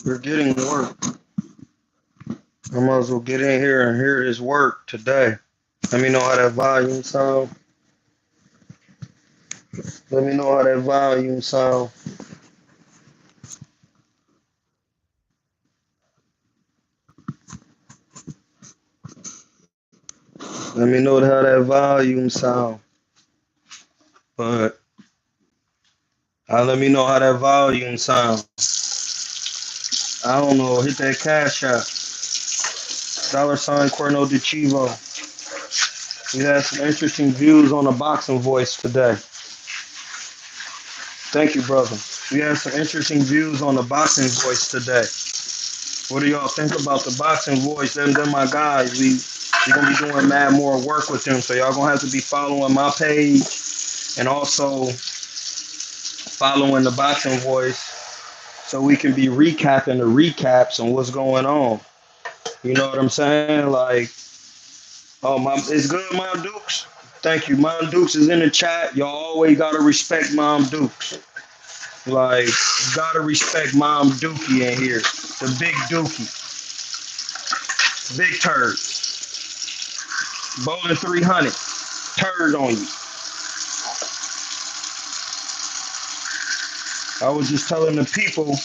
We're getting work. I might as well get in here and hear this work today. Let me know how that volume sound. Let me know how that volume sound. Let me know how that volume sound. But let me know how that volume sound. I don't know. Hit that cash app. $KuernoDeChivo. We had some interesting views on the boxing voice today. Thank you, brother. We had some interesting views on the boxing voice today. What do y'all think about the boxing voice? Them my guys. We gonna be doing mad more work with them. So y'all gonna have to be following my page and also following the boxing voice so we can be recapping the recaps on what's going on. You know what I'm saying? Like, oh my, it's good, Mom Dukes. Thank you, Mom Dukes is in the chat. Y'all always gotta respect Mom Dukes. Like, gotta respect Mom Dookie in here. The big Dookie. Big turd. Bowling 300. Turd on you. I was just telling the people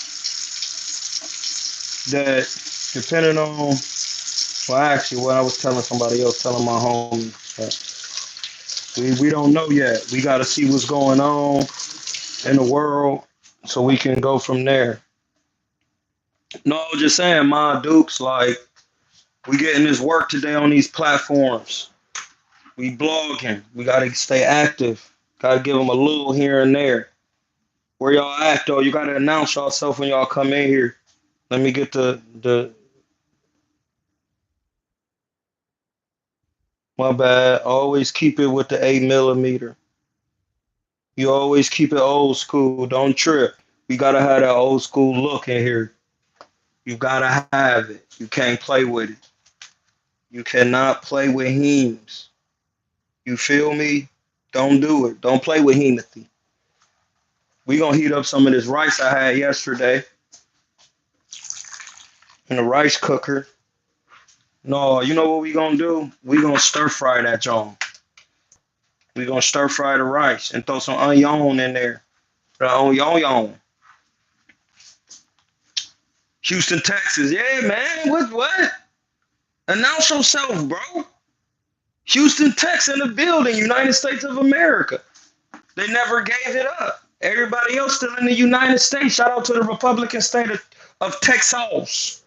that depending on, well, actually, what I was telling somebody else, telling my homies, we don't know yet. We got to see what's going on in the world so we can go from there. No, I was just saying, my Dukes, like, we getting this work today on these platforms. We blogging. We got to stay active. Got to give them a little here and there. Where y'all at, though? You got to announce yourself when y'all come in here. Let me get the my bad. Always keep it with the 8 millimeter. You always keep it old school. Don't trip. We gotta have that old school look in here. You gotta have it. You can't play with it. You cannot play with hemes. You feel me? Don't do it. Don't play with hemothy. We gonna heat up some of this rice I had yesterday in the rice cooker. No, you know what we gonna do? We gonna stir fry that John. We gonna stir fry the rice and throw some onion in there. The onion. Houston, Texas. Yeah, man. What? Announce yourself, bro. Houston, Texas in the building, United States of America. They never gave it up. Everybody else still in the United States. Shout out to the Republican state of Texas.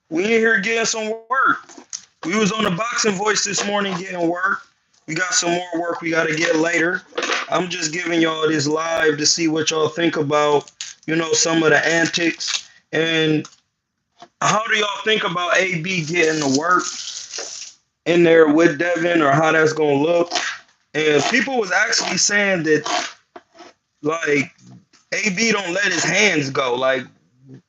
We in here getting some work. We was on the boxing voice this morning getting work. We got some more work we got to get later. I'm just giving y'all this live to see what y'all think about, some of the antics. And how do y'all think about AB getting the work in there with Devin, or how that's going to look? And people was actually saying that, like, AB don't let his hands go. Like,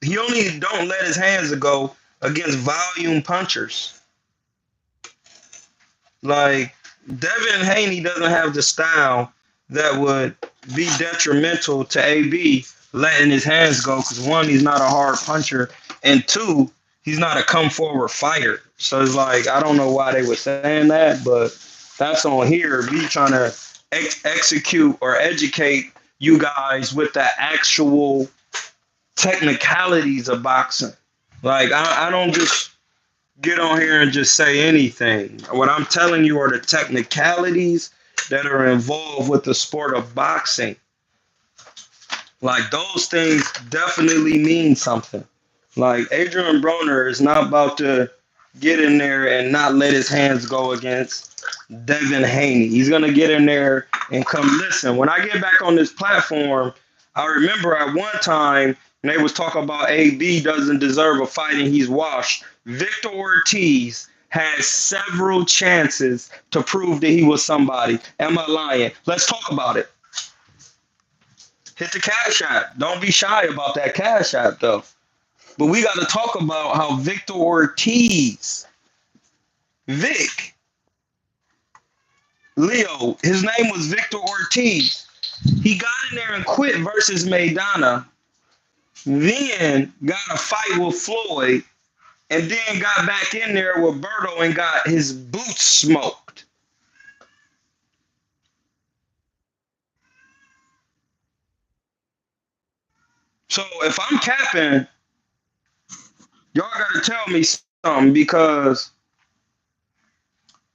he only don't let his hands go against volume punchers. Like, Devin Haney doesn't have the style that would be detrimental to AB letting his hands go, because one, he's not a hard puncher, and two, he's not a come forward fighter. So it's like, I don't know why they were saying that, but that's on here. Me trying to execute or educate you guys with the actual technicalities of boxing. Like, I don't just get on here and just say anything. What I'm telling you are the technicalities that are involved with the sport of boxing. Like, those things definitely mean something. Like, Adrian Broner is not about to get in there and not let his hands go against Devin Haney. He's going to get in there and come listen. When I get back on this platform, I remember at one time they was talking about AB doesn't deserve a fight and he's washed. Victor Ortiz has several chances to prove that he was somebody. Am I lying? Let's talk about it. Hit the cash app. Don't be shy about that cash app, though. But we got to talk about how Victor Ortiz, Vic, Leo, his name was Victor Ortiz. He got in there and quit versus Maidana then got a fight with Floyd, and then got back in there with Berto and got his boots smoked. So if I'm capping, y'all gotta tell me something because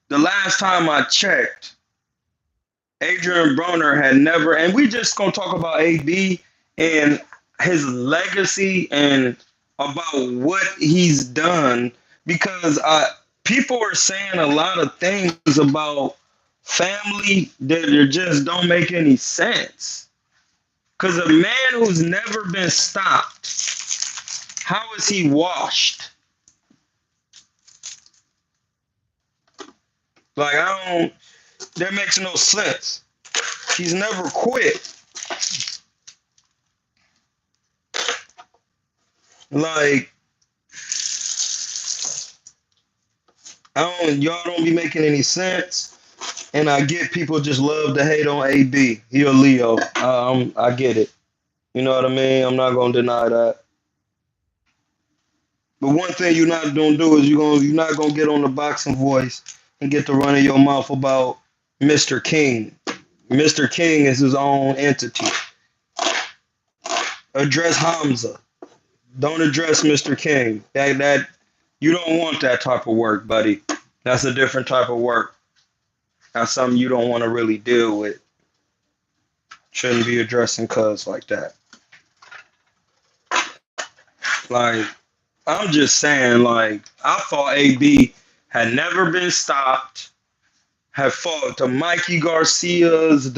the last time I checked, Adrian Broner had never, and we just gonna talk about AB and his legacy and about what he's done because people are saying a lot of things about family that just don't make any sense. Because a man who's never been stopped, how is he washed? Like I don't. That makes no sense. He's never quit. Like I don't. Y'all don't be making any sense. And I get people just love to hate on AB. He a Leo. I get it. You know what I mean? I'm not gonna deny that. But one thing you're not gonna do is you're not gonna get on the boxing voice and get to running your mouth about Mr. King. Mr. King is his own entity. Address Hamza. Don't address Mr. King. That you don't want that type of work, buddy. That's a different type of work. That's something you don't want to really deal with. Shouldn't be addressing cuz like that. Like, I'm just saying, like, I thought AB had never been stopped, had fought the Mikey Garcias,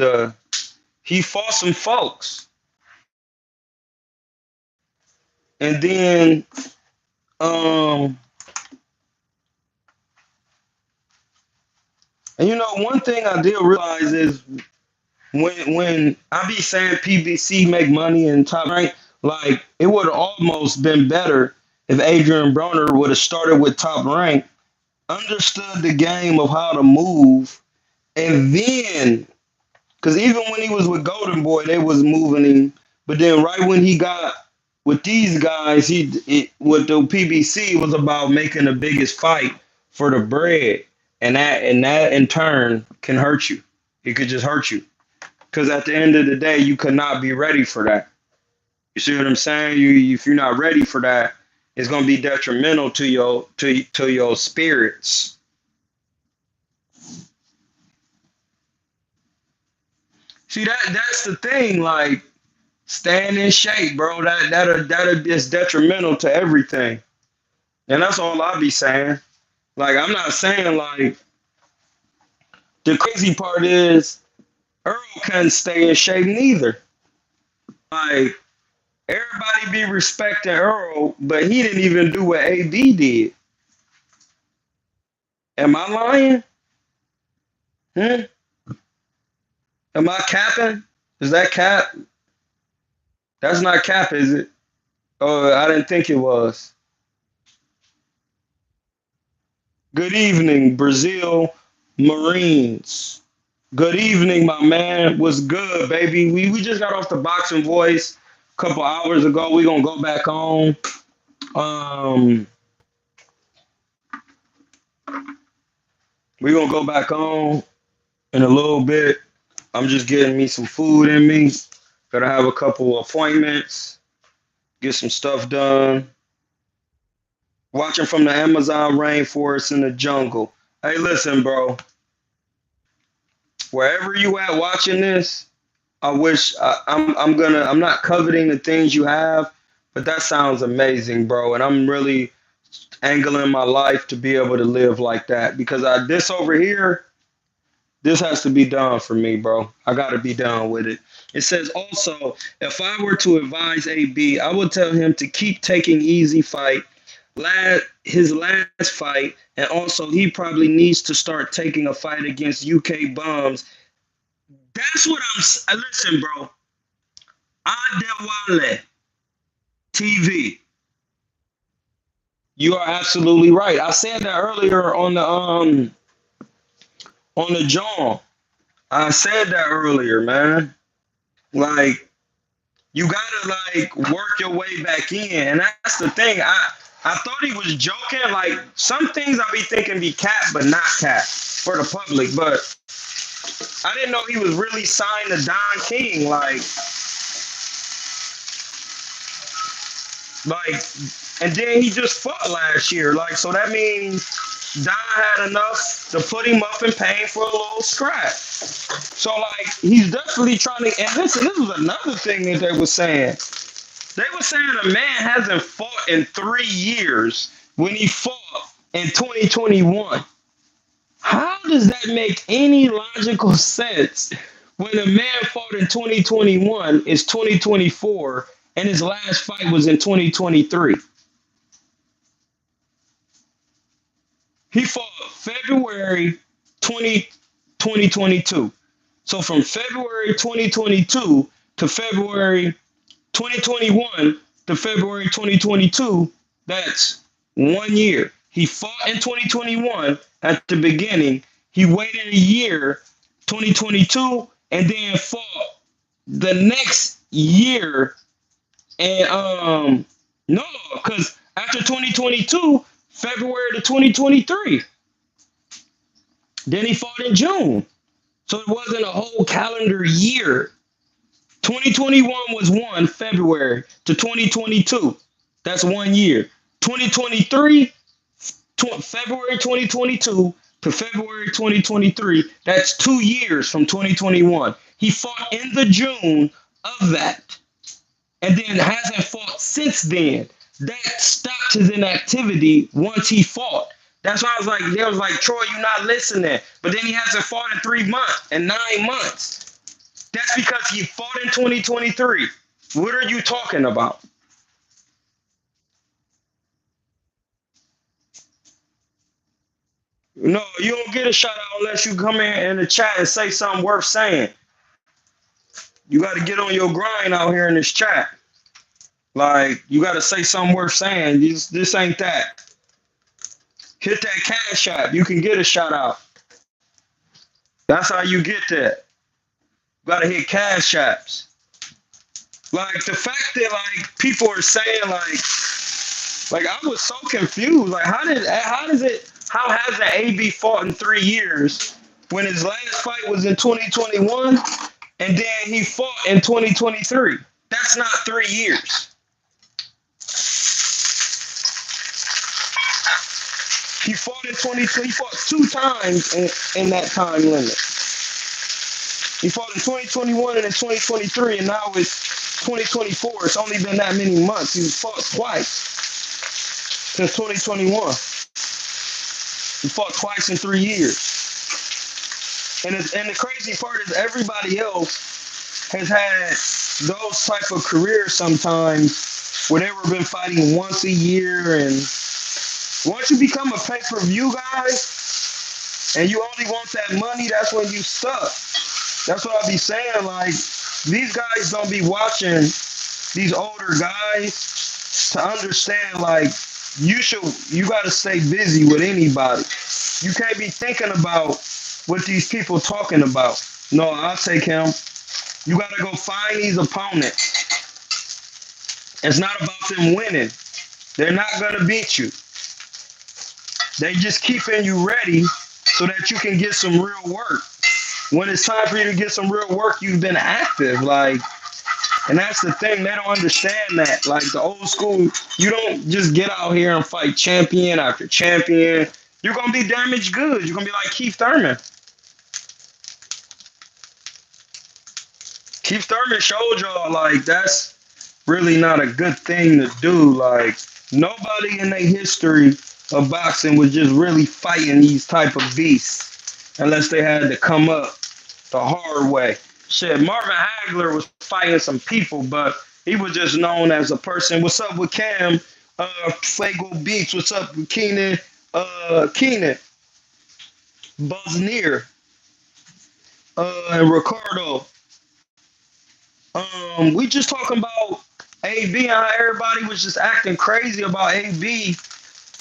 he fought some folks. And then um and you know one thing I did realize is when I be saying PBC make money in top rank, like it would have almost been better if Adrian Broner would have started with top rank, understood the game of how to move, and then because even when he was with Golden Boy, they was moving him, but then right when he got with these guys, with the PBC was about making the biggest fight for the bread, and that in turn can hurt you. It could just hurt you. Because at the end of the day, you could not be ready for that. You see what I'm saying? If you're not ready for that, it's gonna be detrimental to your spirits. See that's the thing. Like staying in shape, bro. That is detrimental to everything, and that's all I be saying. Like I'm not saying like the crazy part is Earl couldn't stay in shape neither. Like everybody be respecting Earl, but he didn't even do what AB did. Am I lying? Hmm? Am I capping? Is that cap? That's not cap, is it? Oh, I didn't think it was. Good evening, Brazil Marines. Good evening, my man. What's good, baby? We just got off the boxing voice a couple hours ago. We gonna go back on. Um, we gonna go back on in a little bit. I'm just getting me some food in me. Gotta have a couple appointments, get some stuff done. Watching from the Amazon rainforest in the jungle. Hey, listen, bro. Wherever you at watching this, I wish I'm not coveting the things you have, but that sounds amazing, bro. And I'm really angling my life to be able to live like that because this over here, this has to be done for me, bro. I got to be done with it. It says also, if I were to advise AB, I would tell him to keep taking easy fight, his last fight, and also he probably needs to start taking a fight against UK bums. That's what listen, bro. Adewale TV. You are absolutely right. I said that earlier on the John. I said that earlier, man. Like You gotta like work your way back in, and that's the thing. I thought he was joking. Like some things I be thinking be cap, but not cap for the public. But I didn't know he was really signed to Don King. Like, and then he just fought last year. Like, so that means Don had enough to put him up in pain for a little scrap. So like, he's definitely trying to. And listen, this was another thing that they were saying. They were saying a man hasn't fought in 3 years when he fought in 2021. How does that make any logical sense when a man fought in 2021 is 2024 and his last fight was in 2023? He fought February 20, 2022. So from February 2022 to February 2021 to February 2022, that's 1 year. He fought in 2021 at the beginning. He waited a year, 2022, and then fought the next year. And no, because after 2022, February to 2023, then he fought in June. So it wasn't a whole calendar year. 2021 was 1 February to 2022. That's 1 year. 2023, February 2022 to February 2023. That's 2 years from 2021. He fought in the June of that, and then hasn't fought since then. That stopped his inactivity once he fought. That's why I was like, they was like, Troy, you're not listening. But then he hasn't fought in 3 months and 9 months. That's because he fought in 2023. What are you talking about? No, you don't get a shout out unless you come in the chat and say something worth saying. You got to get on your grind out here in this chat. Like, you got to say something worth saying. This ain't that. Hit that cash app. You can get a shout out. That's how you get that. You got to hit cash apps. Like, the fact that, like, people are saying, like I was so confused. Like, how hasn't AB fought in 3 years when his last fight was in 2021 and then he fought in 2023? That's not 3 years. He fought in 2020. He fought 2 times in that time limit. He fought in 2021 and in 2023, and now it's 2024. It's only been that many months. He fought twice since 2021. He fought twice in 3 years. And the crazy part is everybody else has had those type of careers sometimes where they were been fighting once a year. And once you become a pay-per-view guy and you only want that money, that's when you stuck. That's what I be saying. Like, these guys don't be watching these older guys to understand, like, you got to stay busy with anybody. You can't be thinking about what these people talking about. No, I'll take him. You got to go find these opponents. It's not about them winning. They're not going to beat you. They just keeping you ready so that you can get some real work. When it's time for you to get some real work, you've been active. Like, and that's the thing. They don't understand that. Like, the old school, you don't just get out here and fight champion after champion. You're going to be damaged goods. You're going to be like Keith Thurman. Keith Thurman showed y'all, like, that's really not a good thing to do. Like, nobody in their history of boxing was just really fighting these type of beasts unless they had to come up the hard way. Shit, Marvin Hagler was fighting some people, but he was just known as a person. What's up with Cam? Fago Beats. What's up with Keenan? Keenan. Buznier. And Ricardo. We just talking about AB and how everybody was just acting crazy about AB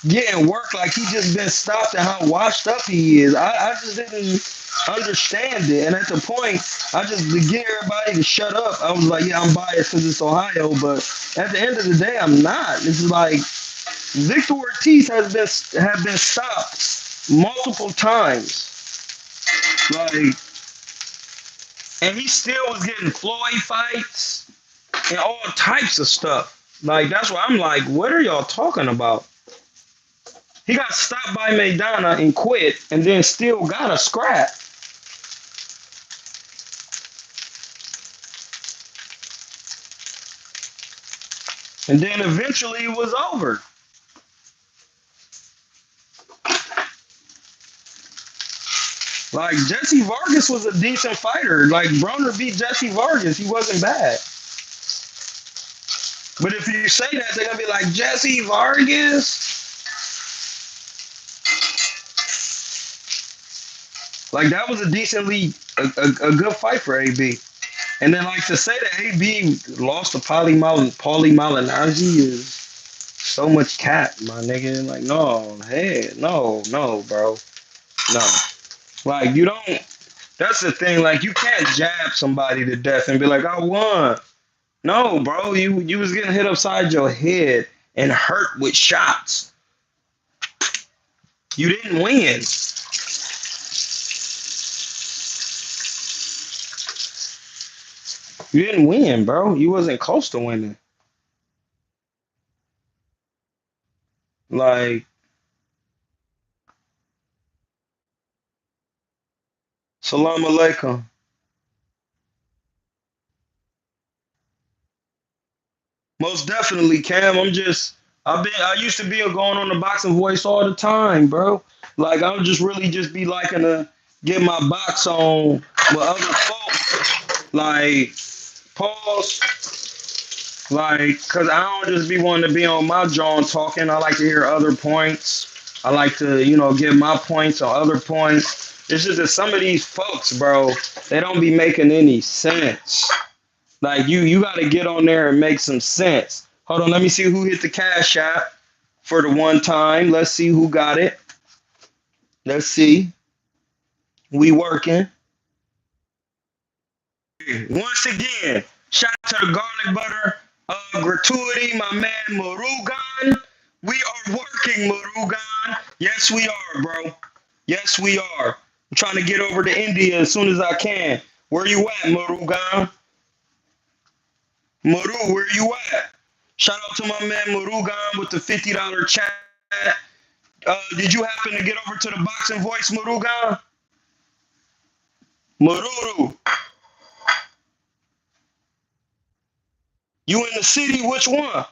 getting work like he just been stopped and how washed up he is. I just didn't understand it. And at the point, I just to get everybody to shut up. I was like, yeah, I'm biased because it's Ohio, but at the end of the day, I'm not. It's like Victor Ortiz have been stopped multiple times, like, and he still was getting Floyd fights and all types of stuff. Like that's why I'm like, what are y'all talking about? He got stopped by Maidana and quit, and then still got a scrap. And then eventually it was over. Like Jesse Vargas was a decent fighter. Like Broner beat Jesse Vargas. He wasn't bad. But if you say that, they're gonna be like Jesse Vargas. Like that was a decently a good fight for AB. And then like to say that AB lost to Paulie Malignaggi is so much cap, my nigga. Like no, hey, no, bro, no. Like you don't. That's the thing. Like you can't jab somebody to death and be like, I won. No, bro, you was getting hit upside your head and hurt with shots. You didn't win. You didn't win, bro. You wasn't close to winning. Like, salam alaikum. Most definitely, Cam. I used to be going on the boxing voice all the time, bro. Like I would just really just be liking to get my box on with other folks. Like, pause. Like, cause I don't just be wanting to be on my jaw and talking. I like to hear other points. I like to, get my points on other points. It's just that some of these folks, bro, they don't be making any sense. Like you got to get on there and make some sense. Hold on, let me see who hit the cash app for the one time. Let's see who got it. Let's see. We working. Once again, shout out to the garlic butter gratuity, my man Murugan. We are working, Murugan. Yes, we are, bro. Yes, we are. I'm trying to get over to India as soon as I can. Where you at, Murugan? Muru, where you at? Shout out to my man Murugan with the $50 chat. Did you happen to get over to the boxing voice, Murugan? Mururu, you in the city? Which one?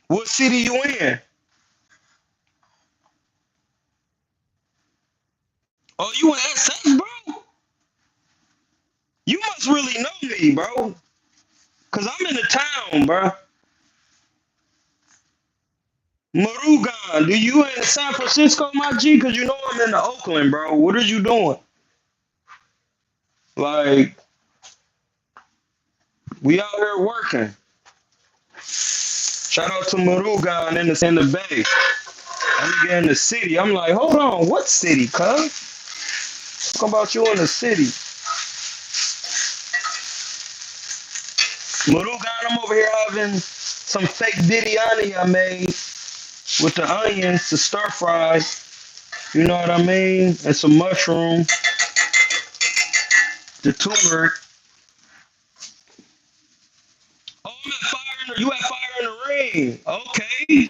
What city you in? Oh, you in SS, bro? You must really know me, bro. Cause I'm in the town, bro. Murugan, do you in San Francisco, my G? Cause you know I'm in the Oakland, bro. What are you doing? Like, we out here working. Shout out to Murugan in the Bay. I'm in the city. I'm like, hold on, what city, cuz? Talk about you in the city. Murugan, I'm over here having some fake biryani I made with the onions to stir fry. You know what I mean? And some mushroom, the turmeric. Oh, you at fire in the ring. Okay.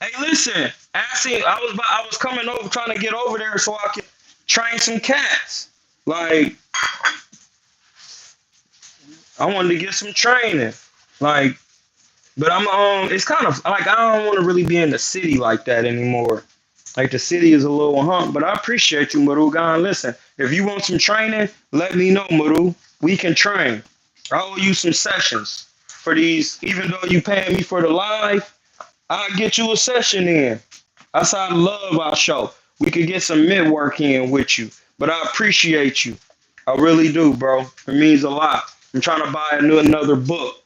Hey, listen. I was coming over trying to get over there so I could train some cats. Like, I wanted to get some training. Like, but it's kind of like I don't want to really be in the city like that anymore. Like the city is a little hump, but I appreciate you, Murugan. Listen, if you want some training, let me know, Muru. We can train. I owe you some sessions for these. Even though you paying me for the live, I'll get you a session in. That's how I love our show. We could get some mid work in with you. But I appreciate you. I really do, bro. It means a lot. I'm trying to buy another book.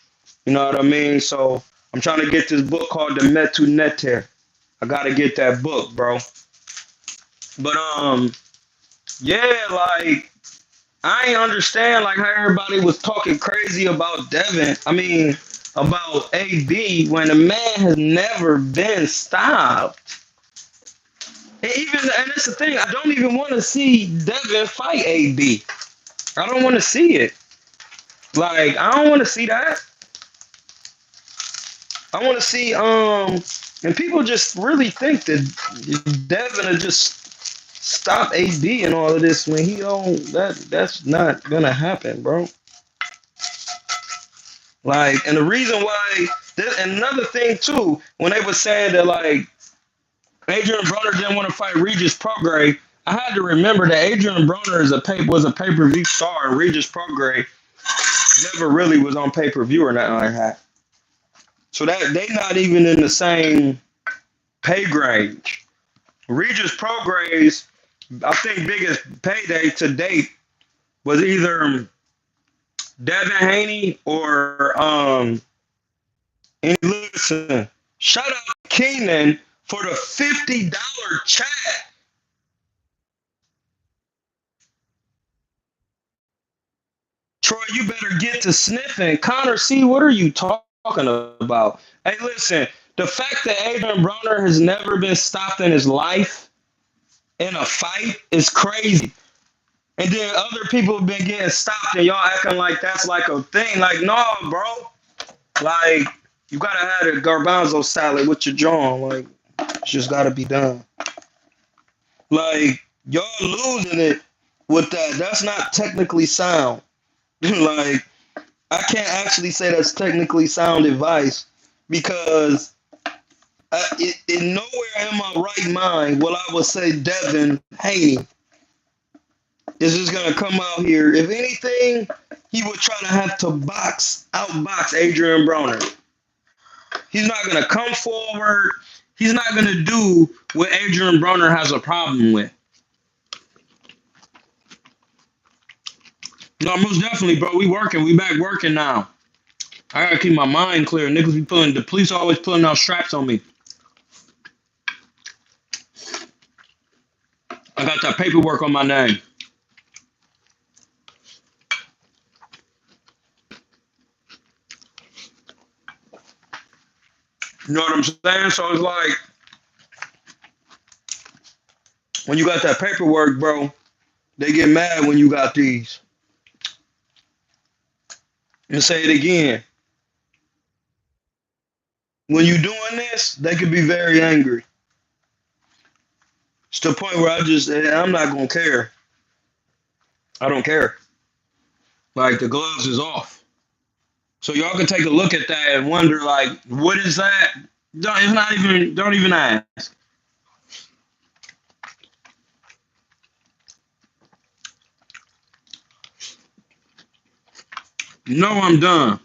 You know what I mean? So I'm trying to get this book called The Metu Neter. I gotta get that book, bro. But Yeah, like I ain't understand like how everybody was talking crazy about Devin. I mean, about AB when the man has never been stopped. And even and that's the thing. I don't even want to see Devin fight AB. I don't want to see it. Like I don't want to see that. I want to see and people just really think that Devin will just stop AB and all of this when he don't. That's not gonna happen, bro. Like, and the reason why, this, and another thing too, when they were saying that like Adrian Broner didn't want to fight Regis Prograis, I had to remember that Adrian Broner was a pay per view star, and Regis Prograis never really was on pay per view or nothing like that. So that they not even in the same pay grade. Regis Prograis, I think biggest payday to date was either Devin Haney or and listen, shout out Keenan for the $50 chat. Troy, you better get to sniffing. Connor C, what are you talking about? Hey, listen, the fact that Adrian Broner has never been stopped in his life in a fight is crazy. And then other people have been getting stopped and y'all acting like that's like a thing. Like, no, bro. Like, you gotta have a garbanzo salad with your jaw. Like, it's just gotta be done. Like, y'all losing it with that. That's not technically sound. Like, I can't actually say that's technically sound advice because in nowhere in my right mind will I would say Devin Haney is just gonna come out here. If anything, he would try to have to outbox Adrian Broner. He's not gonna come forward. He's not gonna do what Adrian Broner has a problem with. No, most definitely, bro. We working. We back working now. I gotta keep my mind clear. Niggas be pulling. The police always pulling out straps on me. I got that paperwork on my name. You know what I'm saying? So it's like when you got that paperwork, bro, they get mad when you got these. And say it again. When you doing this, they could be very angry. It's to the point where I'm not gonna care. I don't care. Like the gloves is off. So y'all can take a look at that and wonder, like, what is that? It's not even. Don't even ask. No, I'm done.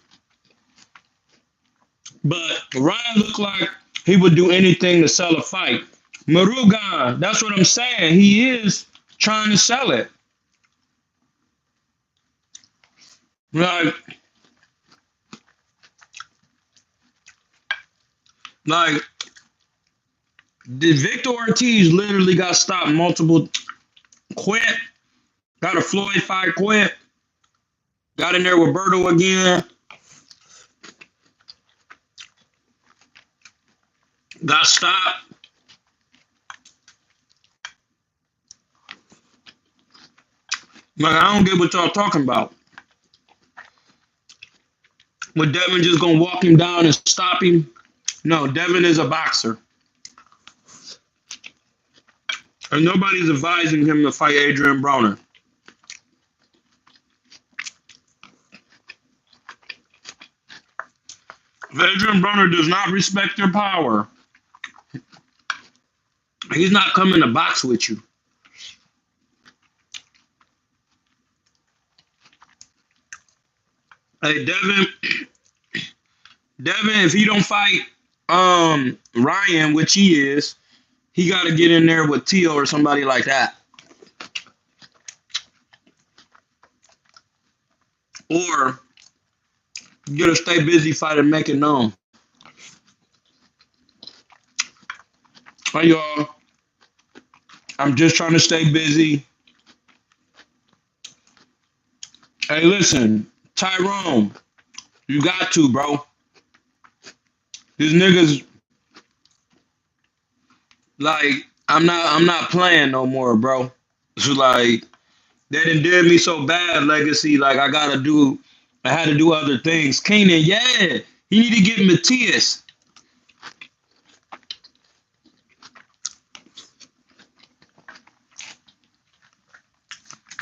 But Ryan looked like he would do anything to sell a fight. Marugan, that's what I'm saying. He is trying to sell it. Like, like, the Victor Ortiz literally got stopped multiple. Quit. Got a Floyd fight. Quit. Got in there with Berto again. Got stopped. Like, I don't get what y'all talking about. But Devin just gonna walk him down and stop him? No, Devin is a boxer. And nobody's advising him to fight Adrian Broner. If Adrian Broner does not respect your power, he's not coming to box with you. Hey, Devin, if he don't fight Ryan, which he is, he got to get in there with Tio or somebody like that. Or you gotta stay busy fighting, make it known. Hey y'all, I'm just trying to stay busy. Hey, listen, Tyrone, you got to, bro. These niggas, like, I'm not playing no more, bro. It's like they done did me so bad, legacy. Like I had to do other things. Keenan, yeah, he need to get Matthias.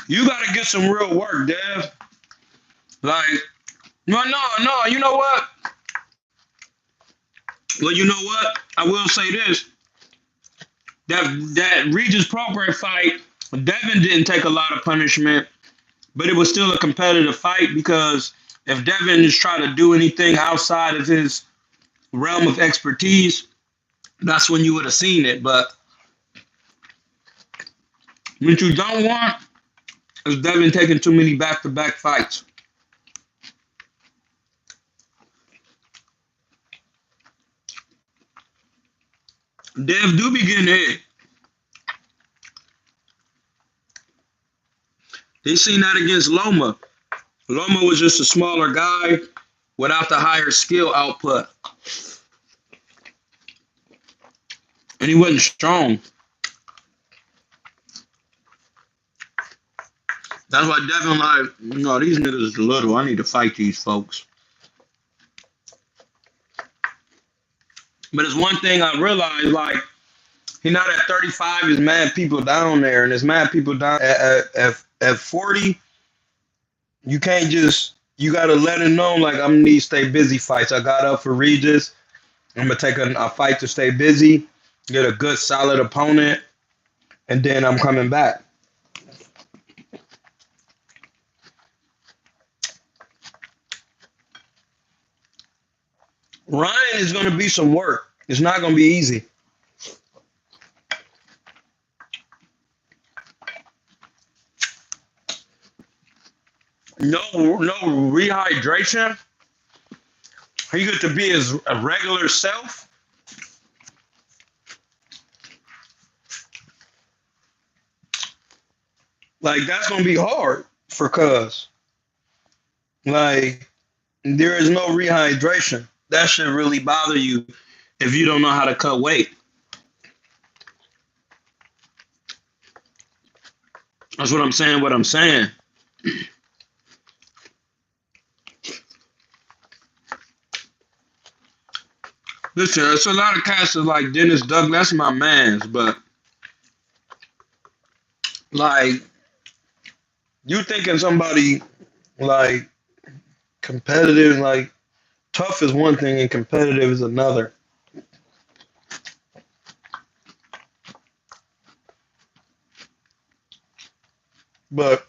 You gotta get some real work, Dev. Like, no. You know what? Well, you know what? I will say this: that Regis Prograis fight, Devin didn't take a lot of punishment, but it was still a competitive fight because if Devin is trying to do anything outside of his realm of expertise, that's when you would have seen it. But what you don't want is Devin taking too many back-to-back fights. Dev do be getting hit. They seen that against Loma. Loma was just a smaller guy without the higher skill output. And he wasn't strong. That's why Devin like, these niggas is little. I need to fight these folks. But it's one thing I realized, like, he not at 35, there's mad people down there, and there's mad people down at 40. You can't just, you got to let him know, like, I'm going to need stay busy fights. I got up for Regis. I'm going to take a fight to stay busy, get a good, solid opponent, and then I'm coming back. Ryan is going to be some work. It's not going to be easy. No rehydration. He get to be his regular self. Like, that's going to be hard for Cuz. Like, there is no rehydration. That should really bother you if you don't know how to cut weight. That's what I'm saying. Listen, there's a lot of cats that like Dennis Douglas. That's my man's, but like, you thinking somebody like competitive, like tough is one thing and competitive is another. But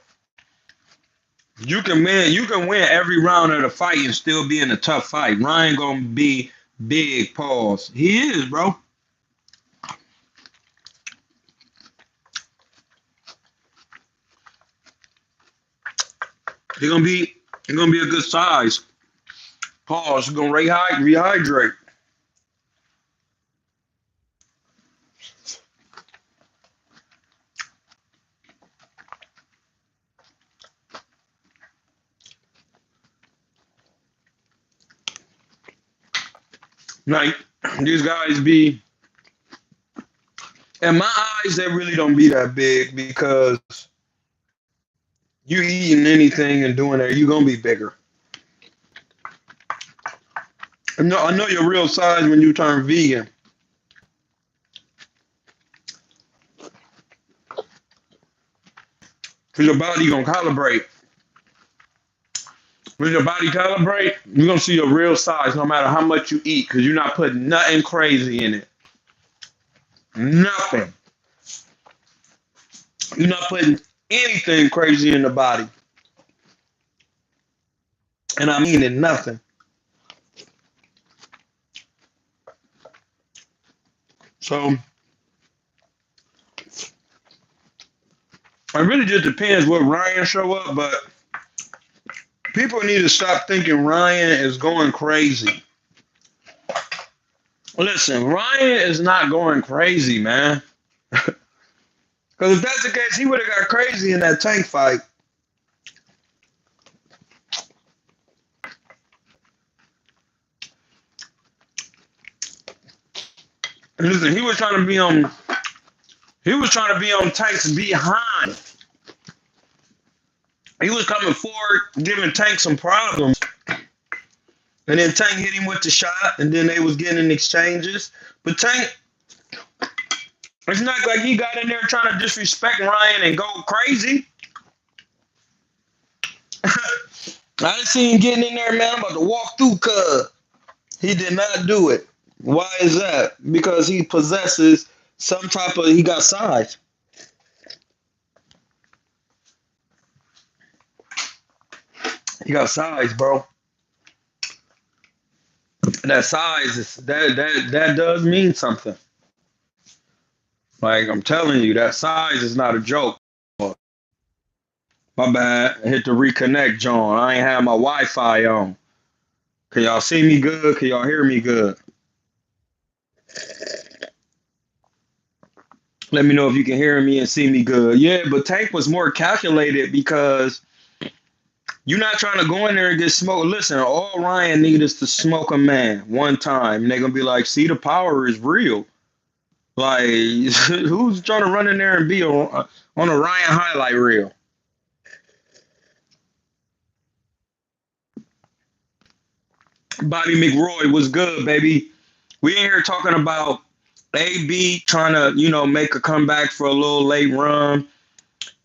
you can win every round of the fight and still be in a tough fight. Ryan gonna be big pause. He is, bro. He's gonna be a good size. Pause. He's gonna rehydrate. Like, these guys be, in my eyes, they really don't be that big because you eating anything and doing that, you're gonna be bigger. I know your real size when you turn vegan. Cause your body gonna calibrate. When your body calibrate, you're gonna see your real size no matter how much you eat, because you're not putting nothing crazy in it. Nothing. You're not putting anything crazy in the body. And I mean it, nothing. So it really just depends what Ryan show up, but people need to stop thinking Ryan is going crazy. Listen, Ryan is not going crazy, man. Because if that's the case, he would have got crazy in that Tank fight. Listen, he was trying to be on Tank's behind. He was coming forward, giving Tank some problems. And then Tank hit him with the shot, and then they was getting in exchanges. But Tank, it's not like he got in there trying to disrespect Ryan and go crazy. I didn't see him getting in there, man. I'm about to walk through, cuz. He did not do it. Why is that? Because he possesses some type of, he got size. He got size, bro. And that size is that does mean something. Like I'm telling you, that size is not a joke. My bad. I hit the reconnect, John. I ain't have my Wi-Fi on. Can y'all see me good? Can y'all hear me good? Let me know if you can hear me and see me good. Yeah, but Tank was more calculated because you're not trying to go in there and get smoked. Listen, all Ryan need is to smoke a man one time. And they're going to be like, see, the power is real. Like, who's trying to run in there and be on a Ryan highlight reel? Bobby McRoy was good, baby. We in here talking about AB trying to, make a comeback for a little late run.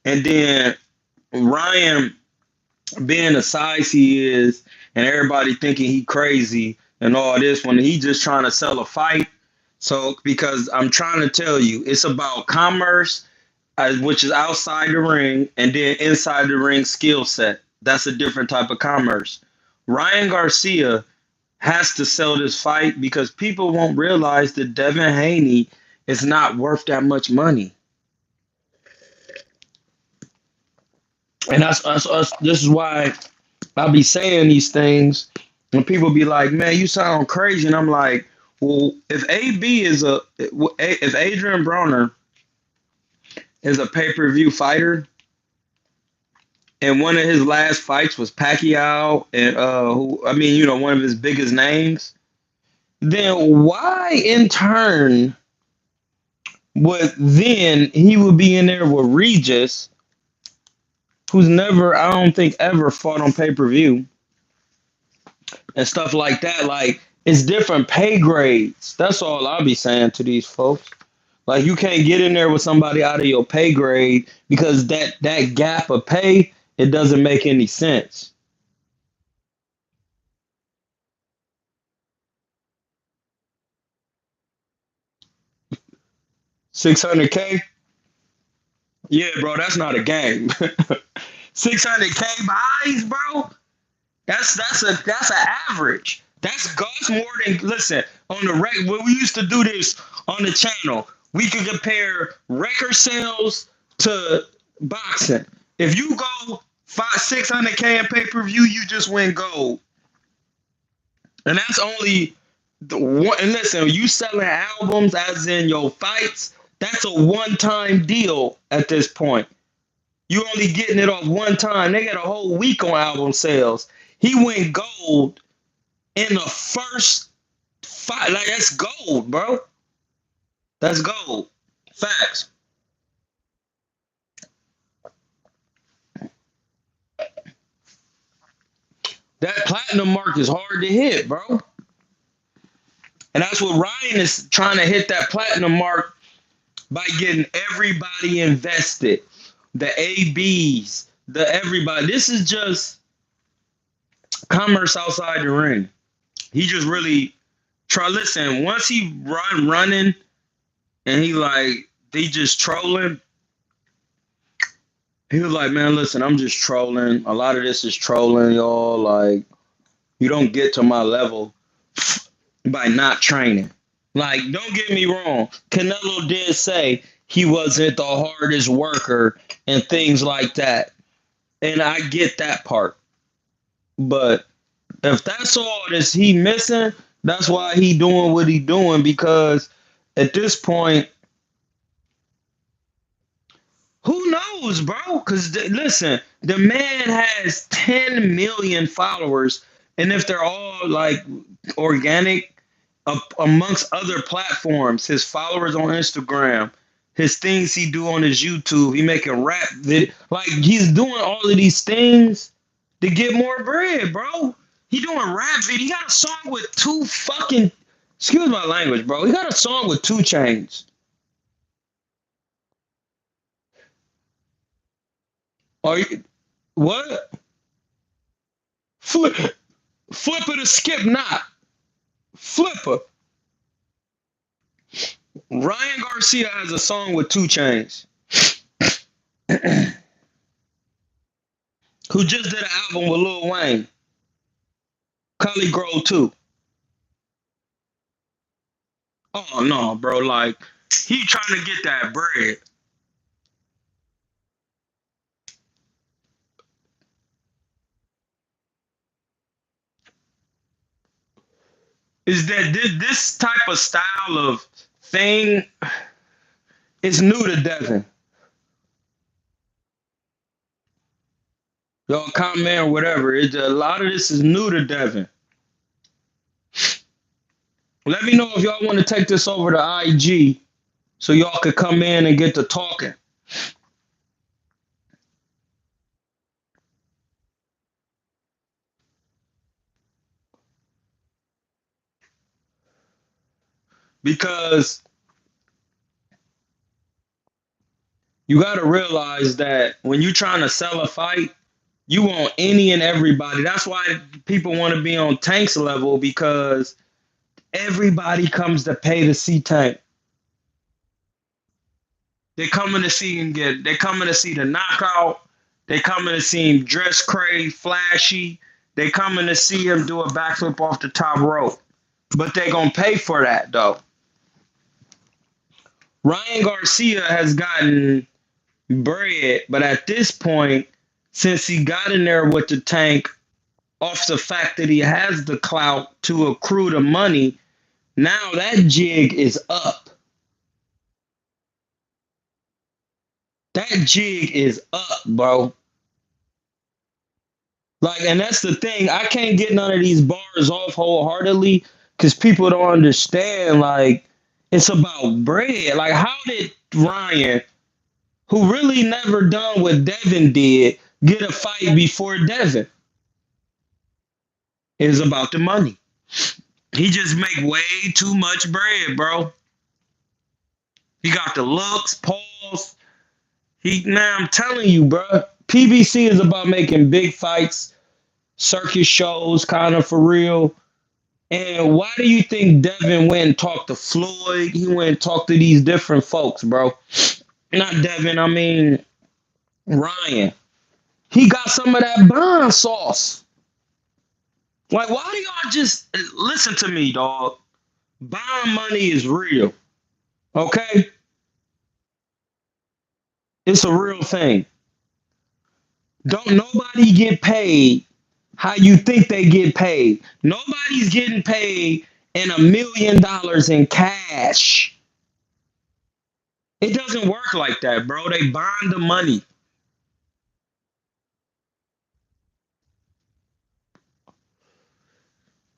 And then Ryan being the size he is and everybody thinking he crazy and all this when he just trying to sell a fight. So because I'm trying to tell you, it's about commerce, which is outside the ring, and then inside the ring skill set. That's a different type of commerce. Ryan Garcia has to sell this fight because people won't realize that Devin Haney is not worth that much money. And that's this is why I be saying these things, and people be like, "Man, you sound crazy," and I'm like, "Well, if Adrian Broner is a pay-per-view fighter, and one of his last fights was Pacquiao, and one of his biggest names, then why in turn he would be in there with Regis, who's never, I don't think, ever fought on pay-per-view and stuff like that. Like, it's different pay grades. That's all I'll be saying to these folks. Like, you can't get in there with somebody out of your pay grade because that gap of pay, it doesn't make any sense. 600K? Yeah, bro, that's not a game. 600K buys, bro. That's an average. That's more than, listen, on the when we used to do this on the channel, we could compare record sales to boxing. If you go 600K in pay-per-view, you just win gold. And that's only the one. And listen, you selling albums as in your fights, that's a one-time deal at this point. You only getting it off one time. They got a whole week on album sales. He went gold in the first fight. Like, that's gold, bro. That's gold. Facts. That platinum mark is hard to hit, bro. And that's what Ryan is trying to hit, that platinum mark, by getting everybody invested. The ABs, the everybody. This is just commerce outside the ring. He just really listen, once he running and he just trolling, he was like, man, listen, I'm just trolling. A lot of this is trolling, y'all. Like, you don't get to my level by not training. Like, don't get me wrong. Canelo did say he wasn't the hardest worker and things like that. And I get that part. But if that's all that he missing, that's why he doing what he doing, because at this point, who knows, bro? Because listen, the man has 10 million followers, and if they're all like organic, amongst other platforms, his followers on Instagram, his things he do on his YouTube, he making rap like he's doing all of these things to get more bread, bro. He doing rap video. He got a song with two fucking excuse my language, bro. He got a song with 2 Chainz. Are you what? Flip Flipper to skip not. Flipper. Ryan Garcia has a song with 2 Chainz. Who just did an album with Lil Wayne. Cully Grove too. Oh no, bro. Like he trying to get that bread. Is that this type of style of thing is new to Devin? Y'all comment or whatever. A lot of this is new to Devin. Let me know if y'all want to take this over to IG so y'all could come in and get to talking. Because you got to realize that when you're trying to sell a fight, you want any and everybody. That's why people want to be on Tank's level because everybody comes to pay to see Tank. They coming to see him get. They coming to see the knockout. They coming to see him dress crazy, flashy. They coming to see him do a backflip off the top rope. But they gonna pay for that though. Ryan Garcia has gotten bread, but at this point, since he got in there with the Tank, off the fact that he has the clout to accrue the money, now that jig is up. That jig is up, bro. Like, and that's the thing. I can't get none of these bars off wholeheartedly because people don't understand. Like, it's about bread. Like, how did Ryan, who really never done what Devin did, get a fight before Devin? It's about the money. He just make way too much bread, bro. He got the looks, pause. Now I'm telling you, bro. PBC is about making big fights, circus shows, kind of for real. And why do you think Devin went and talked to Floyd? He went and talked to these different folks, bro. Not Devin, I mean Ryan. He got some of that bond sauce. Like, why do y'all just listen to me, dog? Bond money is real. Okay? It's a real thing. Don't nobody get paid how you think they get paid. Nobody's getting paid in $1 million in cash. It doesn't work like that, bro. They bond the money.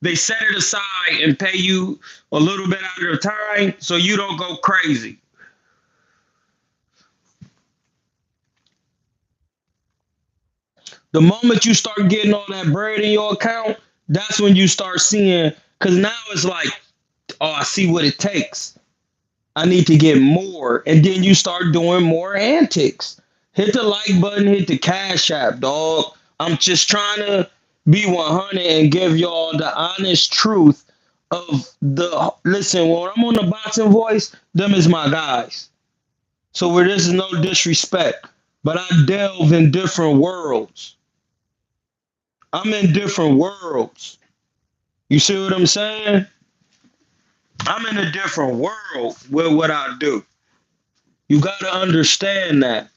They set it aside and pay you a little bit out of their time so you don't go crazy. The moment you start getting all that bread in your account, that's when you start seeing, because now it's like, oh, I see what it takes. I need to get more. And then you start doing more antics. Hit the like button, hit the cash app, dog. I'm just trying to be 100 and give y'all the honest truth of the listen, when I'm on the boxing voice, them is my guys. So where this is no disrespect, but I delve in different worlds. I'm in different worlds. You see what I'm saying? I'm in a different world with what I do. You got to understand that.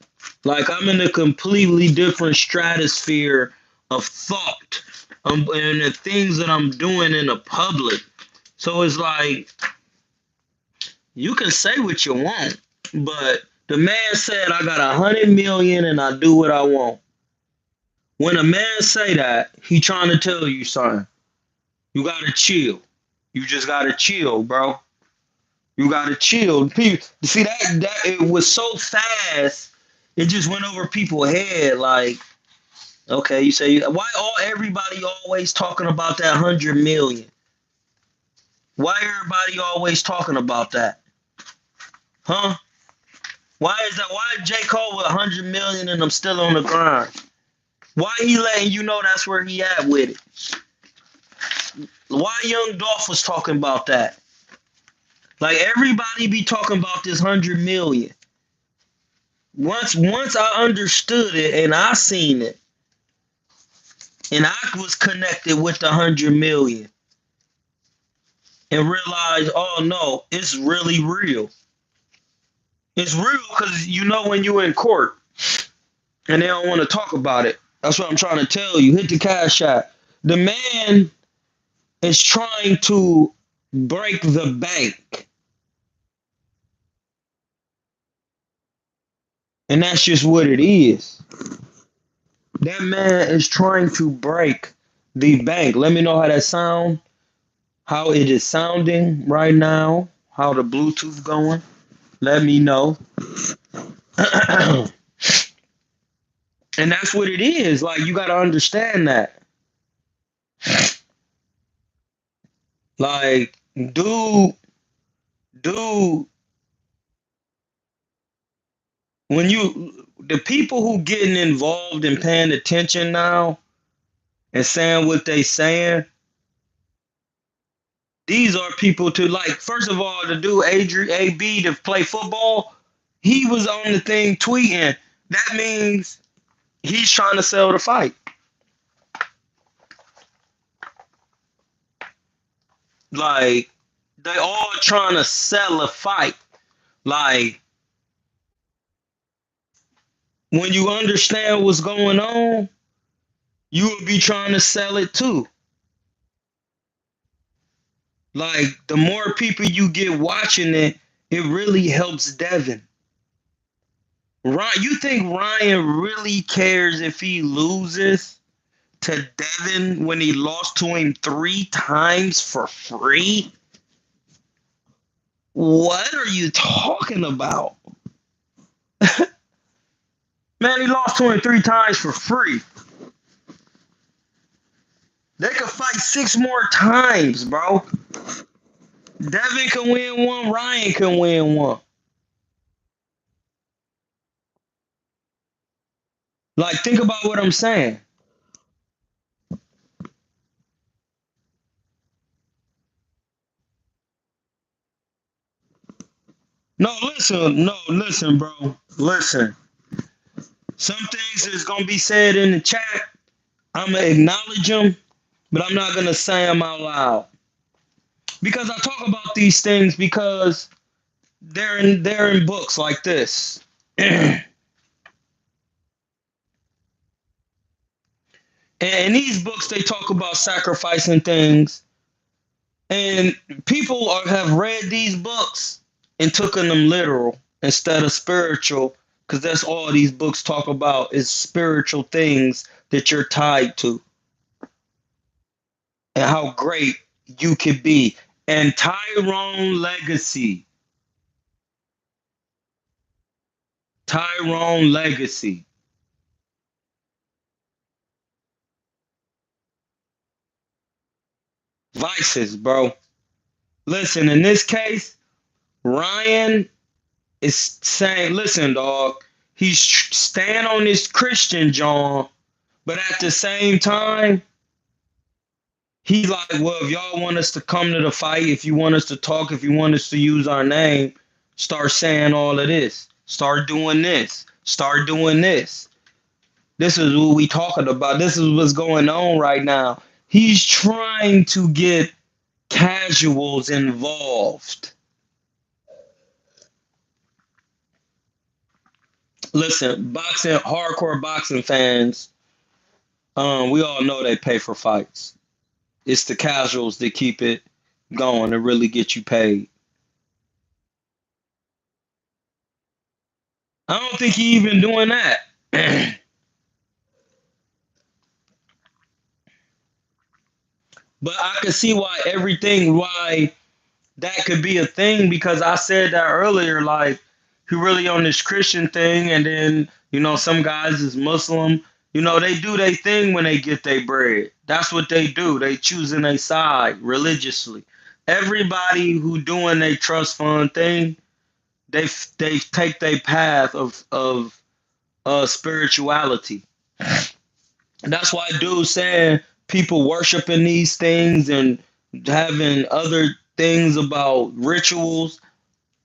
Like, I'm in a completely different stratosphere of thought and the things that I'm doing in the public. So it's like, you can say what you want, but the man said, I got 100 million and I do what I want. When a man say that, he trying to tell you something. You got to chill. You just gotta chill, bro. You gotta chill. People, see that it was so fast. It just went over people's head. Like, okay, you say why all everybody always talking about that 100 million? Why everybody always talking about that? Huh? Why is that? Why J. Cole with 100 million and I'm still on the grind? Why he letting you know that's where he at with it? Why Young Dolph was talking about that? Like everybody be talking about this 100 million. Once I understood it and I seen it and I was connected with the 100 million and realized, oh no, it's really real. It's real because you know when you're in court and they don't want to talk about it. That's what I'm trying to tell you. Hit the cash shot. The man is trying to break the bank. And that's just what it is. That man is trying to break the bank. Let me know how that sound, how it is sounding right now, how the Bluetooth going. Let me know. And that's what it is. Like you gotta understand that. Like, dude, dude, when you the people who getting involved and paying attention now and saying what they saying, these are people to like. First of all, the dude Adrian AB to play football, he was on the thing tweeting. That means he's trying to sell the fight. Like they all trying to sell a fight. Like when you understand what's going on, you will be trying to sell it too. Like the more people you get watching it, it really helps Devin. Ryan, you think Ryan really cares if he loses to Devin when he lost to him 3 times for free? What are you talking about? Man, he lost to him 3 times for free. They could fight 6 more times, bro. Devin can win one, Ryan can win one. Like, think about what I'm saying. No, listen, bro. Listen. Some things is gonna be said in the chat. I'm gonna acknowledge them, but I'm not gonna say them out loud because I talk about these things because they're in books like this. And in these books, they talk about sacrificing things, and people have read these books and taken them literal instead of spiritual, because that's all these books talk about is spiritual things that you're tied to and how great you could be. And Tyrone Legacy, vices, bro. Listen, in this case, Ryan is saying, listen, dog, he's staying on this Christian John, but at the same time, he's like, well, if y'all want us to come to the fight, if you want us to talk, if you want us to use our name, start saying all of this. Start doing this. Start doing this. This is what we talking about. This is what's going on right now. He's trying to get casuals involved. Listen, boxing, hardcore boxing fans, we all know they pay for fights. It's the casuals that keep it going to really get you paid. I don't think he even doing that. But I can see why that could be a thing because I said that earlier. Like he really on this Christian thing, and then some guys is Muslim. They do their thing when they get their bread. That's what they do. They choosing a side religiously. Everybody who doing their trust fund thing, they take their path of spirituality. And that's why dudes saying people worshiping these things and having other things about rituals.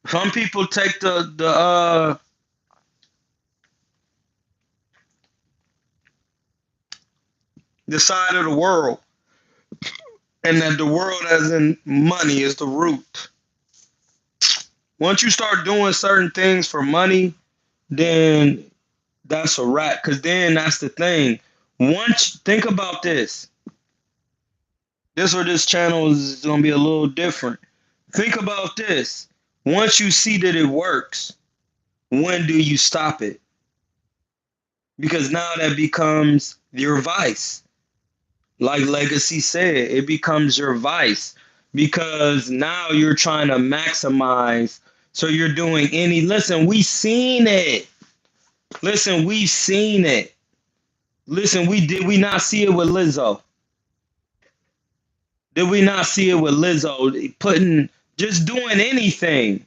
Some people take the side of the world, and that the world as in money is the root. Once you start doing certain things for money, then that's a wrap. Cause then that's the thing. Once think about this. This channel is gonna be a little different. Think about this. Once you see that it works, when do you stop it? Because now that becomes your vice. Like Legacy said, it becomes your vice because now you're trying to maximize. So you're doing listen, we seen it. Listen, we've seen it. Listen, we not see it with Lizzo? Did we not see it with Lizzo putting just doing anything?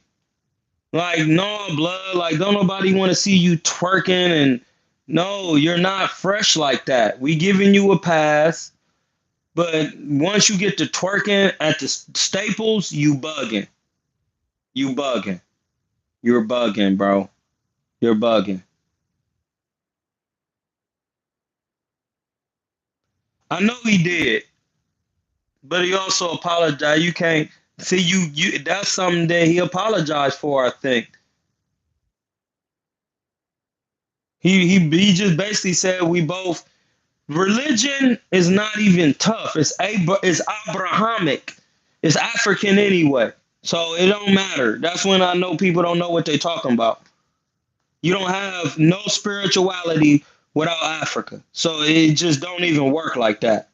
Like no blood, like don't nobody want to see you twerking and no, you're not fresh like that. We giving you a pass. But once you get to twerking at the Staples, you bugging. You bugging. You're bugging, bro. You're bugging. I know he did, but he also apologized. You can't see you that's something that he apologized for, I think. He just basically said we both religion is not even tough. It's Abrahamic. It's African anyway. So it don't matter. That's when I know people don't know what they're talking about. You don't have no spirituality without Africa. So it just don't even work like that.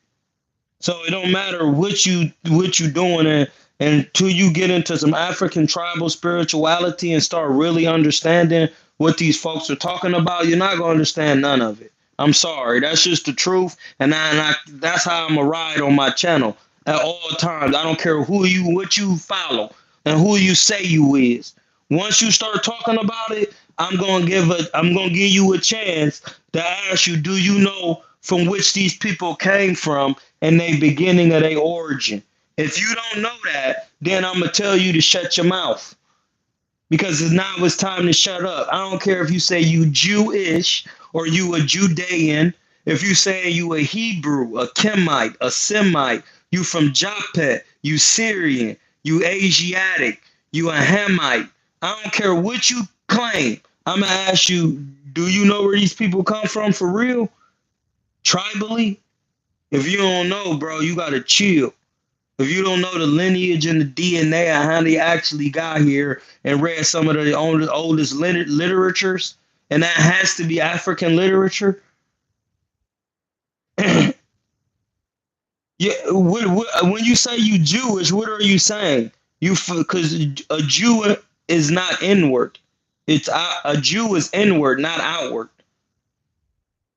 So it don't matter what you doing until you get into some African tribal spirituality and start really understanding what these folks are talking about, you're not gonna understand none of it. I'm sorry, that's just the truth, and that's how I'm a ride on my channel at all times. I don't care what you follow, and who you say you is. Once you start talking about it, I'm gonna give you a chance to ask you, do you know from which these people came from and they beginning of their origin? If you don't know that, then I'm gonna tell you to shut your mouth because now it's time to shut up. I don't care if you say you Jewish or you a Judean. If you say you a Hebrew, a Chemite, a Semite, you from Japhet, you Syrian, you Asiatic, you a Hamite. I don't care what you claim. I'm gonna ask you, do you know where these people come from for real? Tribally? If you don't know, bro, you gotta chill. If you don't know the lineage and the DNA of how they actually got here and read some of the oldest literatures, and that has to be African literature. Yeah, when you say you Jewish, what are you saying? Because a Jew is not inward. It's a Jew is inward, not outward.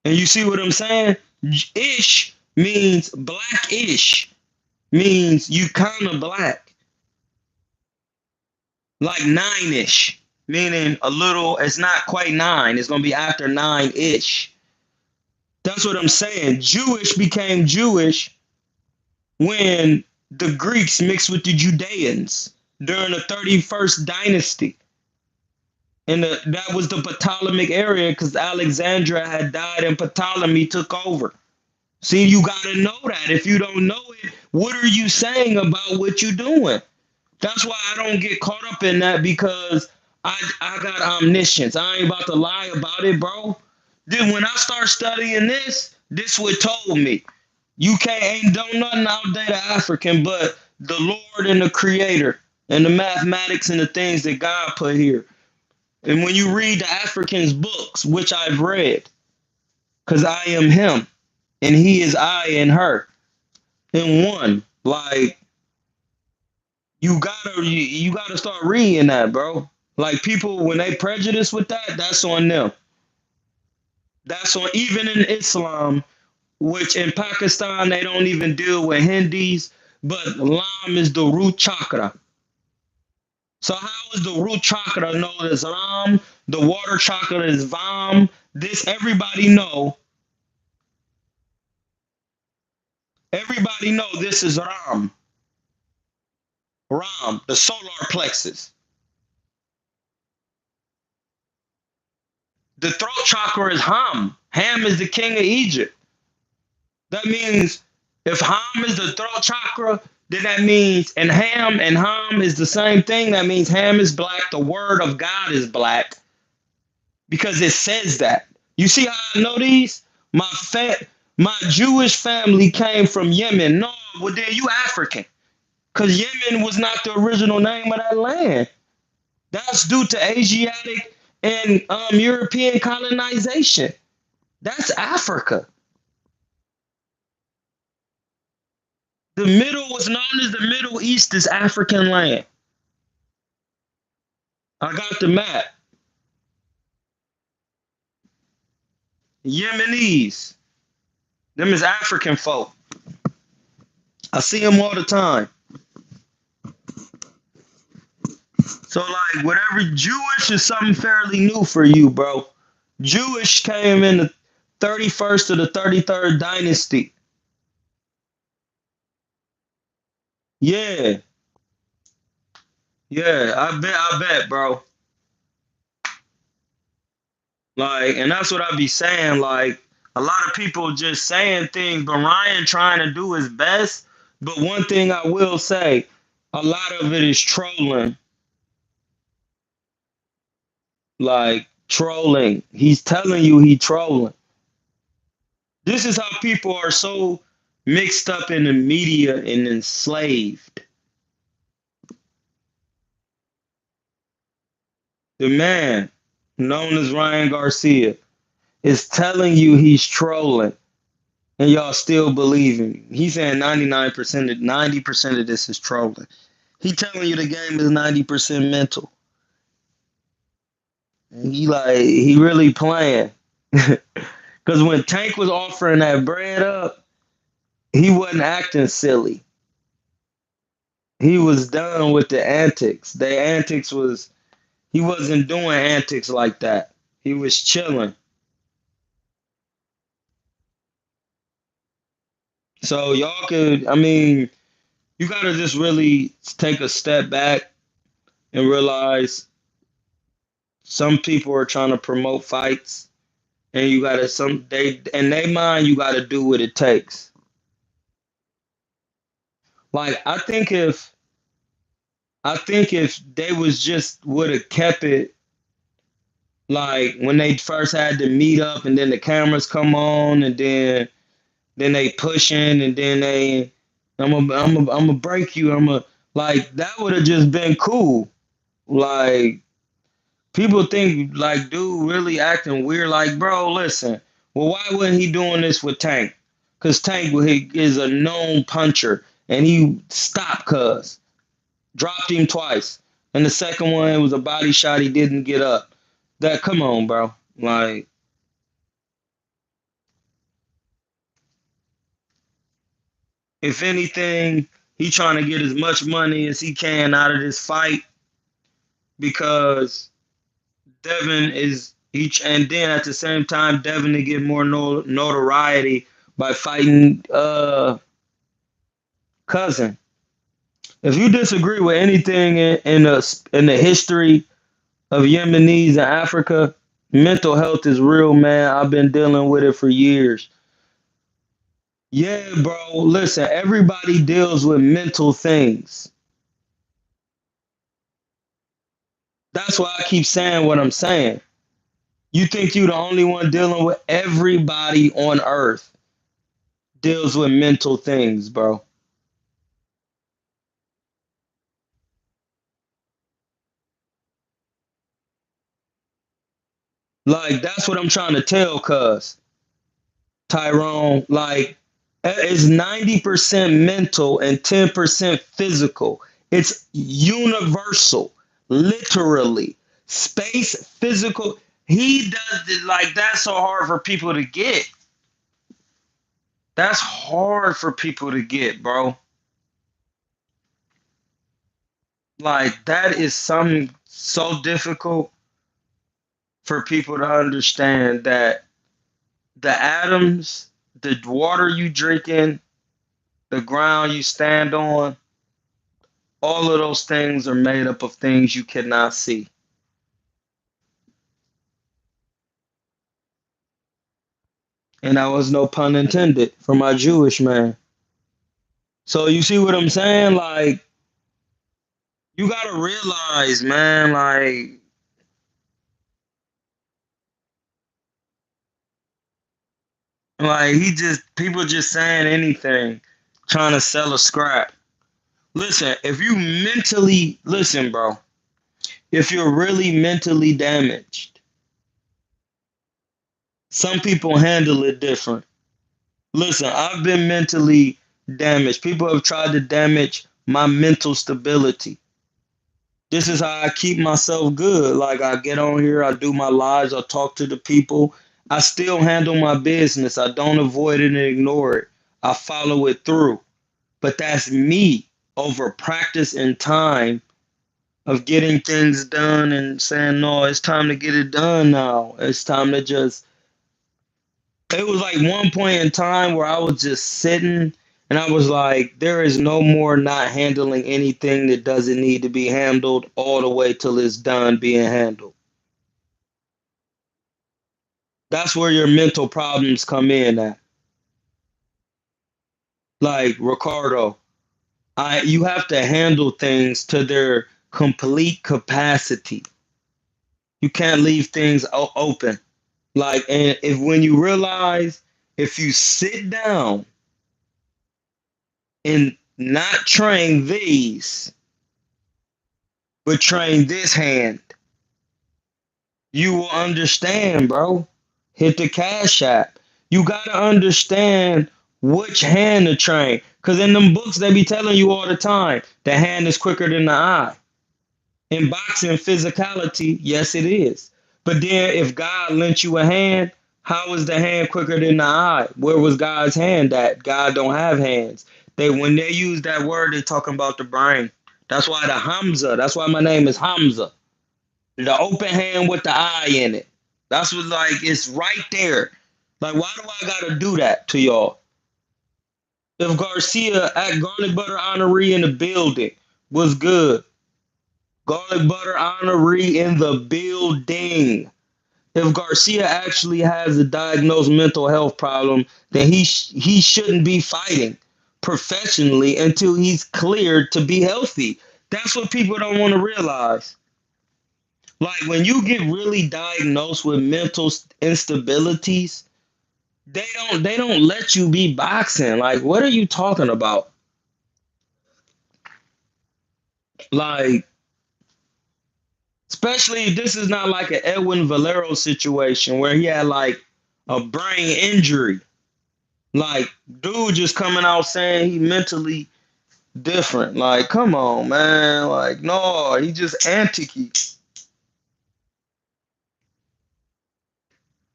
And you see what I'm saying? Ish means blackish, means you kind of black, like nine-ish, meaning a little. It's not quite nine. It's gonna be after nine-ish. That's what I'm saying. Jewish became Jewish when the Greeks mixed with the Judeans during the 31st dynasty. And that was the Ptolemaic area because Alexandria had died and Ptolemy took over. See, you got to know that. If you don't know it, what are you saying about what you're doing? That's why I don't get caught up in that because I got omniscience. I ain't about to lie about it, bro. Then when I start studying this what told me. You ain't done nothing outdate the African, but the Lord and the Creator and the mathematics and the things that God put here. And when you read the Africans' books, which I've read, because I am Him and He is I and her in one. Like you gotta start reading that, bro. Like people when they prejudice with that, that's on them. That's on even in Islam, which in Pakistan they don't even deal with Hindis, but Lam is the root chakra. So how is the root chakra known as Ram? The water chakra is Vam. This everybody know this is Ram. Ram, the solar plexus. The throat chakra is Ham. Ham is the king of Egypt. That means if Ham is the throat chakra, then that means and Ham is the same thing. That means Ham is black. The word of God is black because it says that. You see how I know these? My Jewish family came from Yemen. No, well then you African. Because Yemen was not the original name of that land. That's due to Asiatic and European colonization. That's Africa. The middle was known as the Middle East is African land. I got the map. Yemenis. Them is African folk. I see them all the time. So like whatever Jewish is something fairly new for you, bro. Jewish came in the 31st to the 33rd dynasty. Yeah. Yeah, I bet, bro. Like, and that's what I be saying. Like, a lot of people just saying things, but Ryan trying to do his best. But one thing I will say, a lot of it is trolling. Like trolling. He's telling you he trolling. This is how people are so mixed up in the media and enslaved. The man, known as Ryan Garcia, is telling you he's trolling, and y'all still believe him. He's saying 99% of 90% of this is trolling. He telling you the game is 90% mental. And he really playing. Cause when Tank was offering that bread up, he wasn't acting silly. He was done with the antics. The antics was he wasn't doing antics like that. He was chilling. So y'all could, I mean, you gotta just really take a step back and realize some people are trying to promote fights, and you gotta some they in their mind you gotta do what it takes. Like I think if they was just would have kept it like when they first had to meet up and then the cameras come on and then they pushing and then they I'm gonna break you. I'm a like that would have just been cool. Like people think like dude really acting weird. Like bro, listen. Well, why wasn't he doing this with Tank? Cause Tank is a known puncher and he stopped cuz dropped him twice. And the second one it was a body shot. He didn't get up. That come on, bro. Like if anything, he trying to get as much money as he can out of this fight because Devin is each, and then at the same time, Devin to get more notoriety by fighting cousin. If you disagree with anything in the history of Yemenis in Africa, mental health is real, man. I've been dealing with it for years. Yeah, bro. Listen, everybody deals with mental things. That's why I keep saying what I'm saying. You think you the only one dealing with everybody on earth deals with mental things, bro. Like that's what I'm trying to tell cuz Tyrone, like It's 90% mental and 10% physical. It's universal, literally. Space, physical. He does it like that's so hard for people to get. That's hard for people to get, bro. Like that is something so difficult for people to understand that the atoms, the water you drink in, the ground you stand on, all of those things are made up of things you cannot see. And that was no pun intended for my Jewish man. So you see what I'm saying? Like, you gotta realize, man, like he just people just saying anything, trying to sell a scrap. Listen, if you mentally listen, bro, if you're really mentally damaged, some people handle it different. Listen, I've been mentally damaged. People have tried to damage my mental stability. This is how I keep myself good. Like I get on here, I do my lives, I talk to the people. I still handle my business. I don't avoid it and ignore it. I follow it through. But that's me over practice and time of getting things done and saying, no, it's time to get it done now. It's time to just. It was like one point in time where I was just sitting and I was like, there is no more not handling anything that doesn't need to be handled all the way till it's done being handled. That's where your mental problems come in at. Like Ricardo, you have to handle things to their complete capacity. You can't leave things open. Like, and if when you realize if you sit down and not train these, but train this hand, you will understand, bro. Hit the cash app. You gotta understand which hand to train. Cause in them books they be telling you all the time, the hand is quicker than the eye. In boxing, physicality, yes it is. But then if God lent you a hand, how is the hand quicker than the eye? Where was God's hand at? God don't have hands. They when they use that word, they talking about the brain. That's why the Hamza, that's why my name is Hamza. The open hand with the eye in it. That's what like it's right there. Like, why do I gotta do that to y'all? If Garcia at Garlic Butter Honoree in the building was good. Garlic Butter Honoree in the building. If Garcia actually has a diagnosed mental health problem, then he shouldn't be fighting professionally until he's cleared to be healthy. That's what people don't want to realize. Like when you get really diagnosed with mental instabilities, they don't let you be boxing. Like what are you talking about? Like especially this is not like an Edwin Valero situation where he had like a brain injury. Like dude just coming out saying he mentally different. Like come on, man. Like no, he just antic.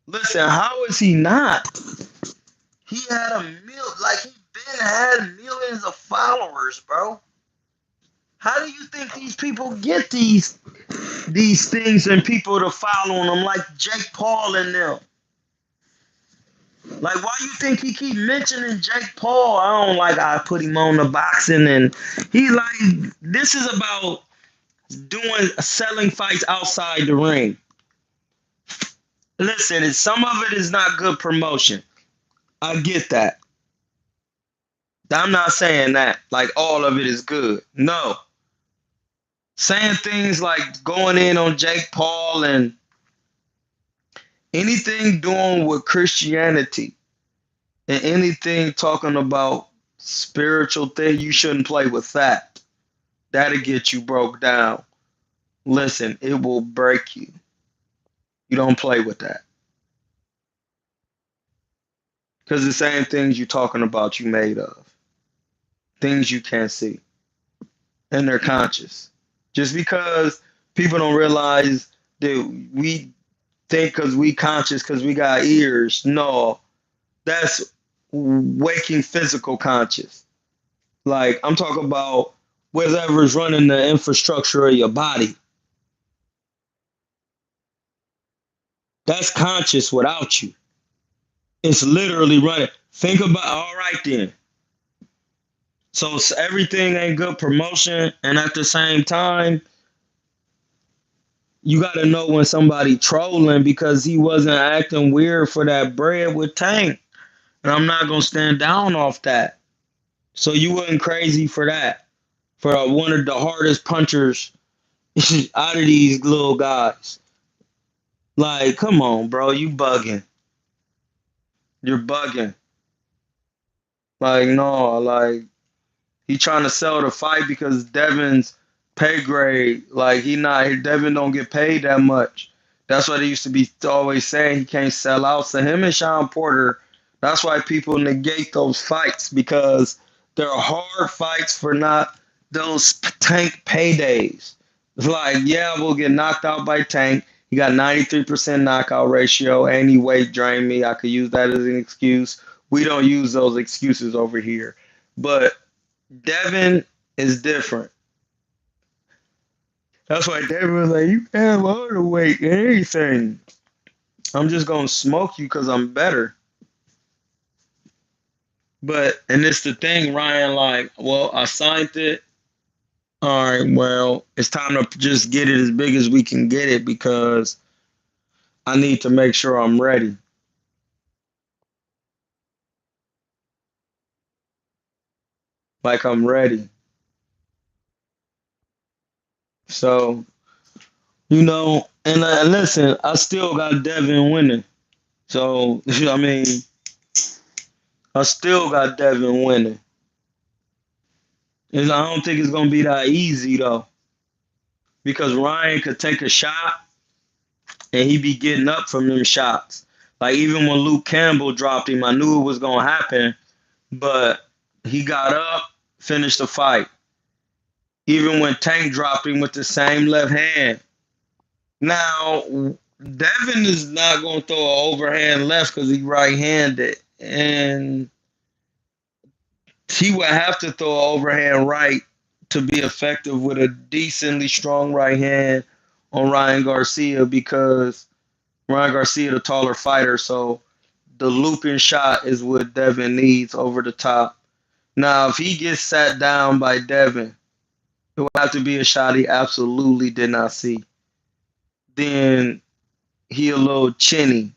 Listen, how is he not? He had a like he been had millions of followers, bro. How do you think these people get these things and people to follow them like Jake Paul and them? Like why you think he keep mentioning Jake Paul? I don't like I put him on the boxing and he like this is about doing selling fights outside the ring. Listen, some of it is not good promotion. I get that. I'm not saying that like all of it is good. No. Saying things like going in on Jake Paul and anything doing with Christianity and anything talking about spiritual thing, you shouldn't play with that. That'll get you broke down. Listen, it will break you. You don't play with that. Because the same things you're talking about, you made of things you can't see, and they're conscious. Just because people don't realize that we think because we conscious because we got ears. No, that's waking physical conscious. Like I'm talking about whatever's running the infrastructure of your body. That's conscious without you. It's literally running. Think about all right then. So everything ain't good promotion, and at the same time, you got to know when somebody trolling because he wasn't acting weird for that bread with Tank, and I'm not gonna stand down off that. So you wasn't crazy for that. For one of the hardest punchers out of these little guys. Like, come on, bro, you bugging. You're bugging. Like, no, like he trying to sell the fight because Devin's pay grade, like Devin don't get paid that much. That's why they used to be always saying he can't sell out. So him and Sean Porter, that's why people negate those fights because they're hard fights for not those Tank paydays. It's like, yeah, we'll get knocked out by Tank. He got 93% knockout ratio and he weight drained me. I could use that as an excuse. We don't use those excuses over here. But Devin is different. That's why Devin was like, you can have all the weight and anything. I'm just gonna smoke you because I'm better. But and it's the thing, Ryan. Like, well, I signed it. All right, well, it's time to just get it as big as we can get it because I need to make sure I'm ready. Like I'm ready. So and listen, I still got Devin winning. So I mean, I still got Devin winning. I don't think it's gonna be that easy though, because Ryan could take a shot and he be getting up from them shots. Like even when Luke Campbell dropped him, I knew it was gonna happen, but he got up, finished the fight. Even when Tank dropped him with the same left hand. Now Devin is not gonna throw an overhand left because he's right-handed, and he would have to throw an overhand right to be effective with a decently strong right hand on Ryan Garcia because Ryan Garcia the taller fighter, so the looping shot is what Devin needs over the top. Now, if he gets sat down by Devin, it will have to be a shot he absolutely did not see. Then he a little chinny.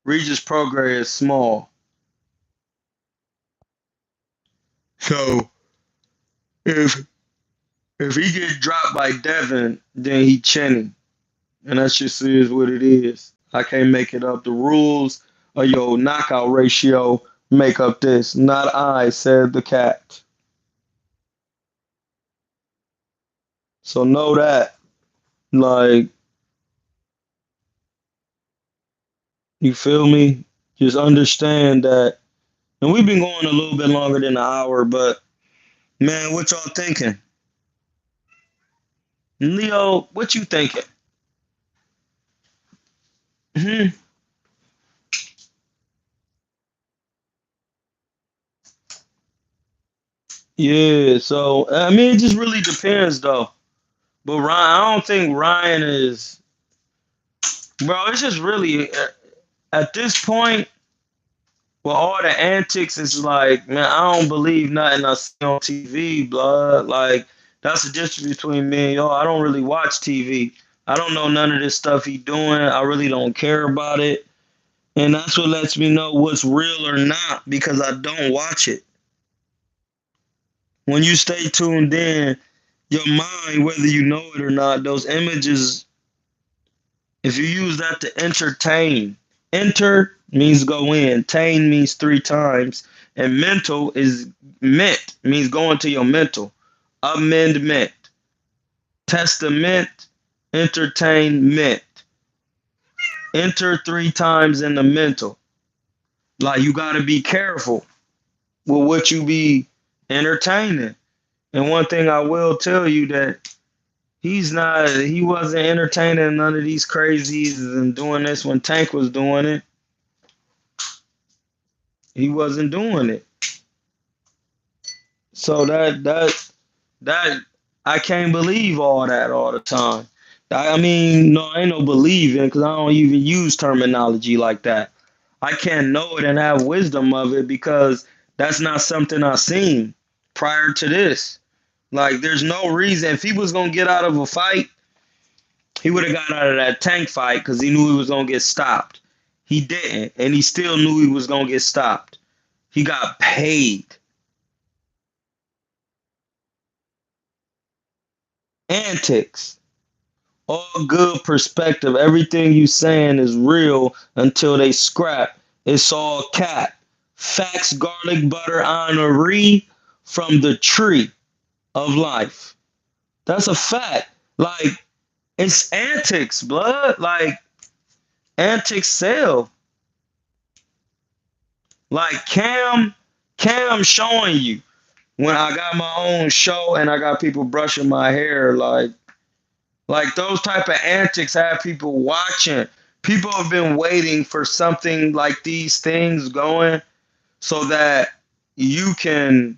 Regis Prograis is small. So if if he gets dropped by Devin, then he chinny. And that just is what it is. I can't make it up. The rules of your knockout ratio make up this. Not I, said the cat. So know that. Like, you feel me? Just understand that. And we've been going a little bit longer than an hour, but man, what y'all thinking? Leo, what you thinking? Hmm. Yeah, so I mean, it just really depends though. But Ryan, I don't think Ryan is, bro. It's just really at this point, with all the antics, it's like, man, I don't believe nothing I see on TV, blood. Like, that's the difference between me and y'all. I don't really watch TV. I don't know none of this stuff he doing. I really don't care about it. And that's what lets me know what's real or not because I don't watch it. When you stay tuned in, your mind, whether you know it or not, those images, if you use that to entertain, enter means go in, tain means three times, and mental is meant, means going to your mental. Amendment, testament, entertainment. enter 3 times in the mental. Like you gotta be careful with what you be entertaining. And one thing I will tell you that he wasn't entertaining none of these crazies and doing this when Tank was doing it. He wasn't doing it. So that I can't believe all that all the time. I mean, no, I ain't no believing because I don't even use terminology like that. I can't know it and have wisdom of it because that's not something I seen prior to this. Like, there's no reason if he was gonna get out of a fight, he would have got out of that Tank fight because he knew he was gonna get stopped. He didn't, and he still knew he was gonna get stopped. He got paid. Antics. All good perspective. Everything you saying is real until they scrap. It's all cap. Facts, garlic butter, honoree from the tree of life. That's a fact. Like, it's antics, blood. Like, antics sell. Like Cam showing you when I got my own show and I got people brushing my hair, like those type of antics have people watching. People have been waiting for something like these things going so that you can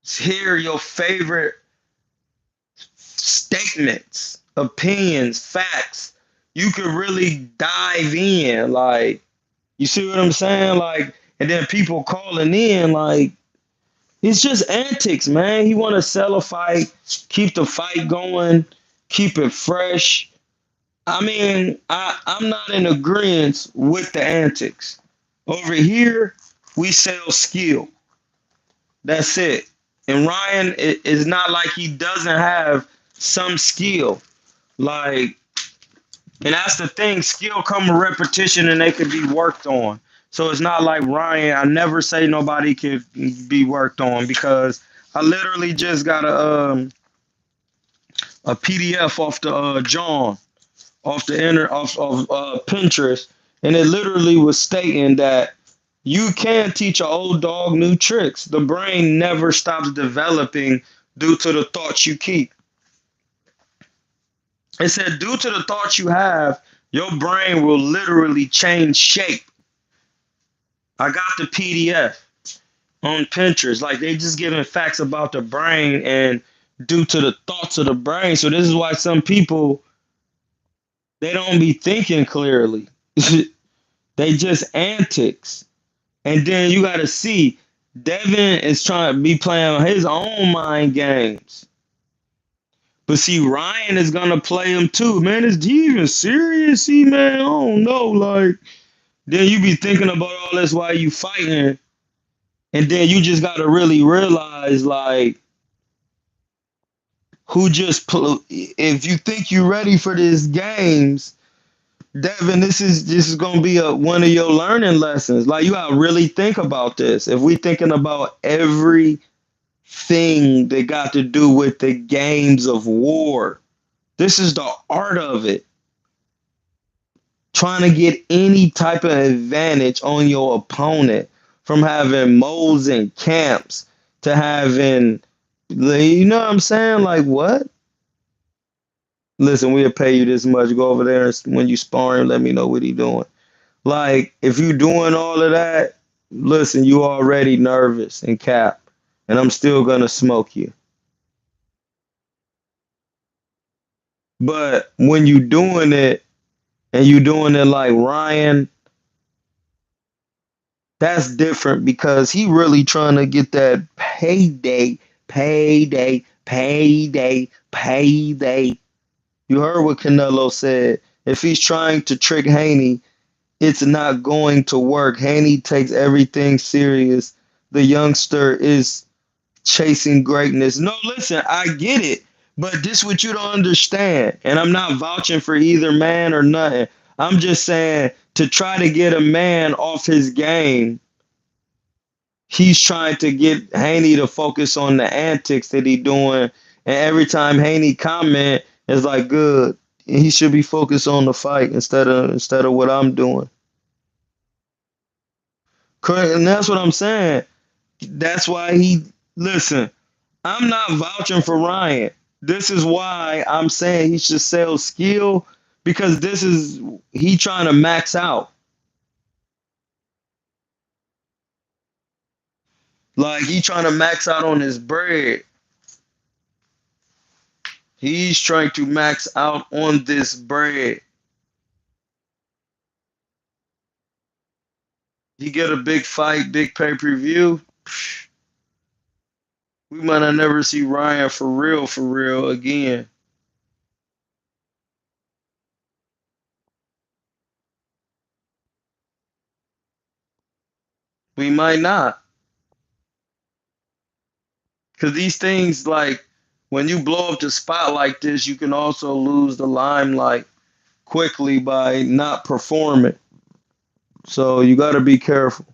hear your favorite statements, opinions, facts. You could really dive in. Like, you see what I'm saying? Like, and then people calling in, like, it's just antics, man. He want to sell a fight, keep the fight going, keep it fresh. I mean, I'm not in agreement with the antics. Over here, we sell skill. That's it. And Ryan is not like he doesn't have some skill. Like, and that's the thing, skill come with repetition and they could be worked on. So it's not like Ryan, I never say nobody could be worked on because I literally just got a PDF off the John off the inner of Pinterest, and it literally was stating that you can teach an old dog new tricks. The brain never stops developing due to the thoughts you keep. It said due to the thoughts you have, your brain will literally change shape. I got the PDF on Pinterest. Like they just giving facts about the brain and due to the thoughts of the brain. So this is why some people they don't be thinking clearly. They just antics. And then you got to see, Devin is trying to be playing his own mind games. But see, Ryan is going to play him too. Man, is he even serious? See, man, I don't know. Like, then you be thinking about all this while you fighting. And then you just got to really realize, like, if you think you're ready for these games, Devin, this is gonna be one of your learning lessons. Like you gotta really think about this. If we thinking about everything that got to do with the games of war, this is the art of it. Trying to get any type of advantage on your opponent, from having moles and camps to having, you know what I'm saying? Like what? Listen, we'll pay you this much. Go over there and when you sparring, let me know what he doing. Like, if you doing all of that, listen, you already nervous and cap, and I'm still gonna smoke you. But when you doing it and you doing it like Ryan, that's different because he really trying to get that payday, payday, payday, payday. You heard what Canelo said. If he's trying to trick Haney, it's not going to work. Haney takes everything serious. The youngster is chasing greatness. No, listen, I get it, but this what you don't understand. And I'm not vouching for either man or nothing. I'm just saying to try to get a man off his game, he's trying to get Haney to focus on the antics that he doing. And every time Haney comment, it's like, good. he should be focused on the fight instead of what I'm doing. Correct, and that's what I'm saying. That's why he listen. I'm not vouching for Ryan. This is why I'm saying he should sell skill because this is he trying to max out. Like he trying to max out on his bread. He's trying to max out on this bread. He get a big fight, big pay-per-view. We might not never see Ryan for real again. We might not. Because these things, like, when you blow up the spot like this, you can also lose the limelight quickly by not performing. So you got to be careful.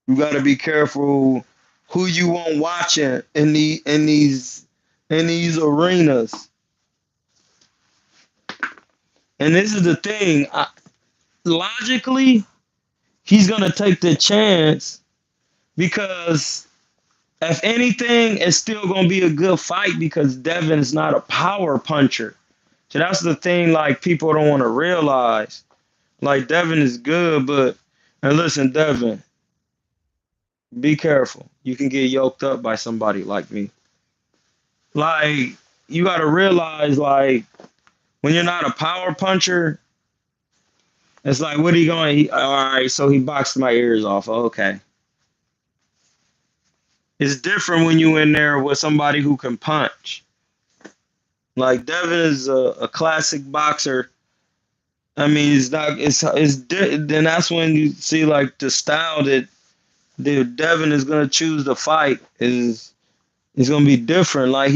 You got to be careful who you want watching in these arenas. And this is the thing. Logically, he's gonna take the chance because if anything, it's still gonna be a good fight because Devin is not a power puncher. So that's the thing. Like people don't want to realize. Like Devin is good, but and listen, Devin, be careful. You can get yoked up by somebody like me. Like you got to realize, like when you're not a power puncher, it's like, what are you going? All right, so he boxed my ears off. Okay, it's different when you in there with somebody who can punch. Like Devin is a classic boxer. I mean, it's not. Then that's when you see like the style that Devin is gonna choose to fight is gonna be different. Like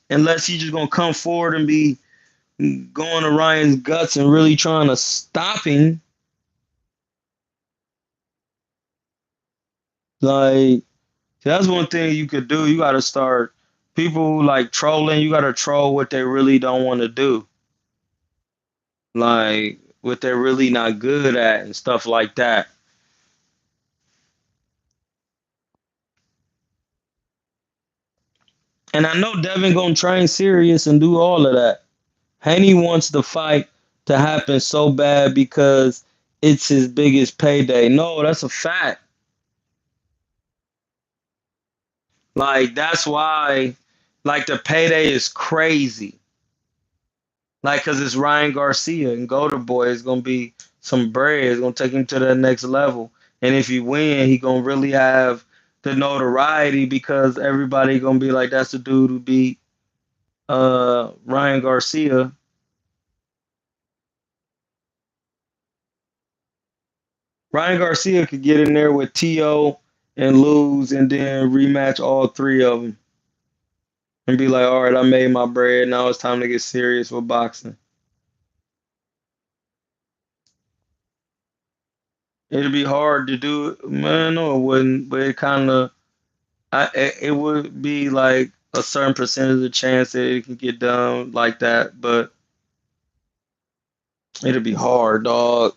unless he's just gonna come forward and be going to Ryan's guts and really trying to stop him. Like that's one thing you could do. You got to start people like trolling. You got to troll what they really don't want to do, like what they're really not good at and stuff like that. And I know Devin gonna train serious and do all of that. Haney wants the fight to happen so bad because it's his biggest payday. No, that's a fact. Like that's why, like the payday is crazy. Like, cause it's Ryan Garcia and Golden Boy is gonna be some bread. It's gonna take him to the next level. And if he win, he gonna really have the notoriety because everybody gonna be like, that's the dude who beat Ryan Garcia. Ryan Garcia could get in there with T.O. and lose and then rematch all three of them and be like, all right, I made my bread. Now it's time to get serious with boxing. It'd be hard to do it. Man, no, it wouldn't. But it kind of, it would be like a certain percentage of chance that it can get done like that. But it'd be hard, dog.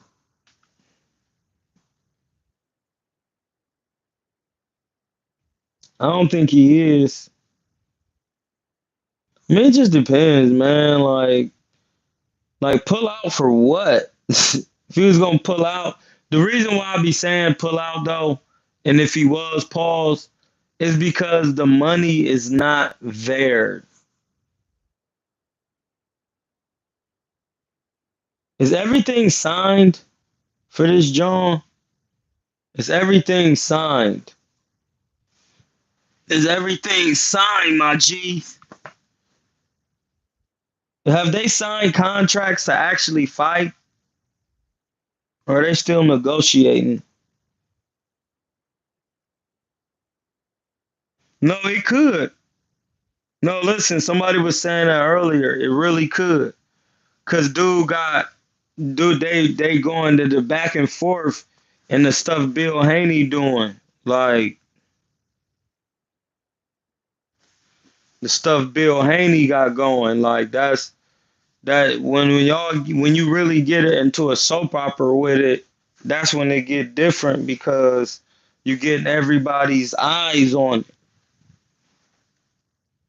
I don't think he is. I mean, it just depends, man. Like pull out for what? If he was gonna pull out, the reason why I be saying pull out though, and if he was pause, is because the money is not there. Is everything signed for this John? Is everything signed? Is everything signed, my G? Have they signed contracts to actually fight, or are they still negotiating? No, it could. No, listen, somebody was saying that earlier. It really could. Cause they going to the back and forth and the stuff Bill Haney doing. Like the stuff Bill Haney got going. Like That when you really get it into a soap opera with it, that's when they get different because you get everybody's eyes on it.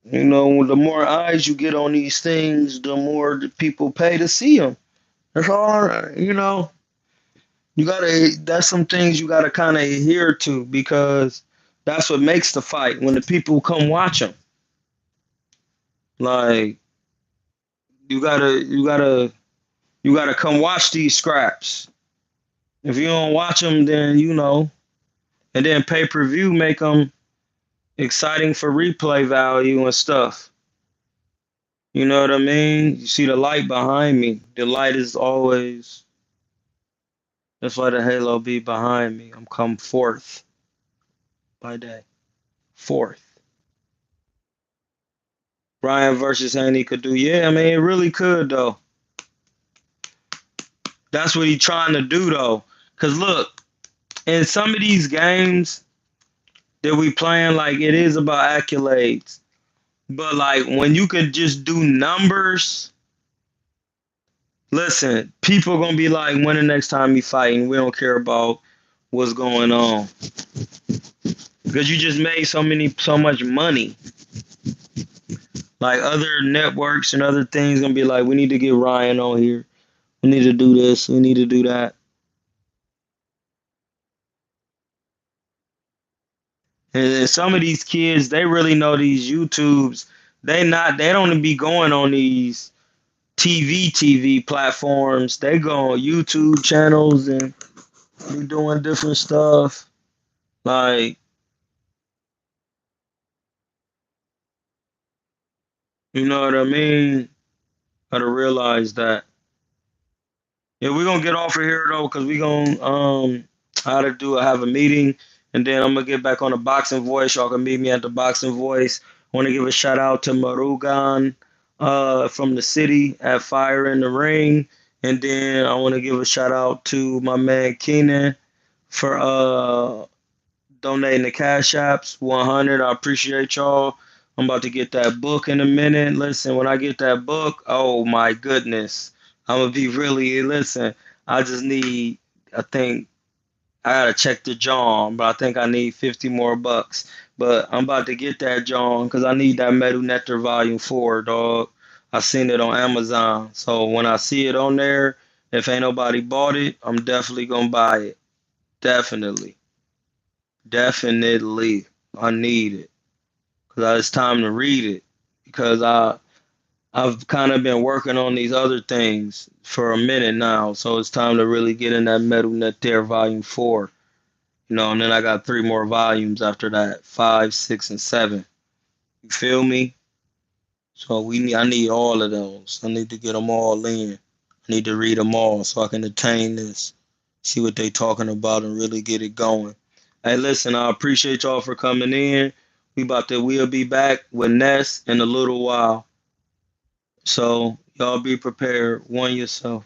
You know, the more eyes you get on these things, the more the people pay to see them. That's all. You know, you gotta. That's some things you gotta kind of adhere to because that's what makes the fight when the people come watch them. Like you gotta come watch these scraps. If you don't watch them, then you know, and then pay per view make them exciting for replay value and stuff. You know what I mean? You see the light behind me. The light is always. That's why the halo be behind me. I'm come forth by day. Fourth. Brian versus Haney could do. Yeah, I mean, it really could though. That's what he's trying to do though. Cause look, in some of these games that we playing, like it is about accolades. But like when you could just do numbers, listen, people gonna be like, when the next time you fighting? We don't care about what's going on. Because you just made so much money. Like other networks and other things gonna be like, we need to get Ryan on here. We need to do this. We need to do that. And some of these kids, they really know these YouTubes. They don't be going on these TV platforms. They go on YouTube channels and be doing different stuff. Like, you know what I mean? Gotta realize that. Yeah, we're gonna get off of here though, cause we gonna have a meeting, and then I'm gonna get back on the boxing voice. Y'all can meet me at the boxing voice. I want to give a shout out to Marugan, from the city at Fire in the Ring, and then I want to give a shout out to my man Keenan for donating the cash apps 100. I appreciate y'all. I'm about to get that book in a minute. Listen, when I get that book, oh my goodness, I'm gonna be really listen. I just need, I think I gotta check the John, but I think I need 50 more bucks. But I'm about to get that John because I need that Metal Nectar Volume 4, dog. I seen it on Amazon, so when I see it on there, if ain't nobody bought it, I'm definitely gonna buy it. Definitely. Definitely, I need it because it's time to read it because I've kind of been working on these other things for a minute now, so it's time to really get in that Metal Net there, Volume 4. You know, and then I got three more volumes after that, 5, 6, and 7. You feel me? So I need all of those. I need to get them all in. I need to read them all so I can attain this, see what they talking about, and really get it going. Hey, listen, I appreciate y'all for coming in. We'll be back with Ness in a little while. So y'all be prepared. One yourself.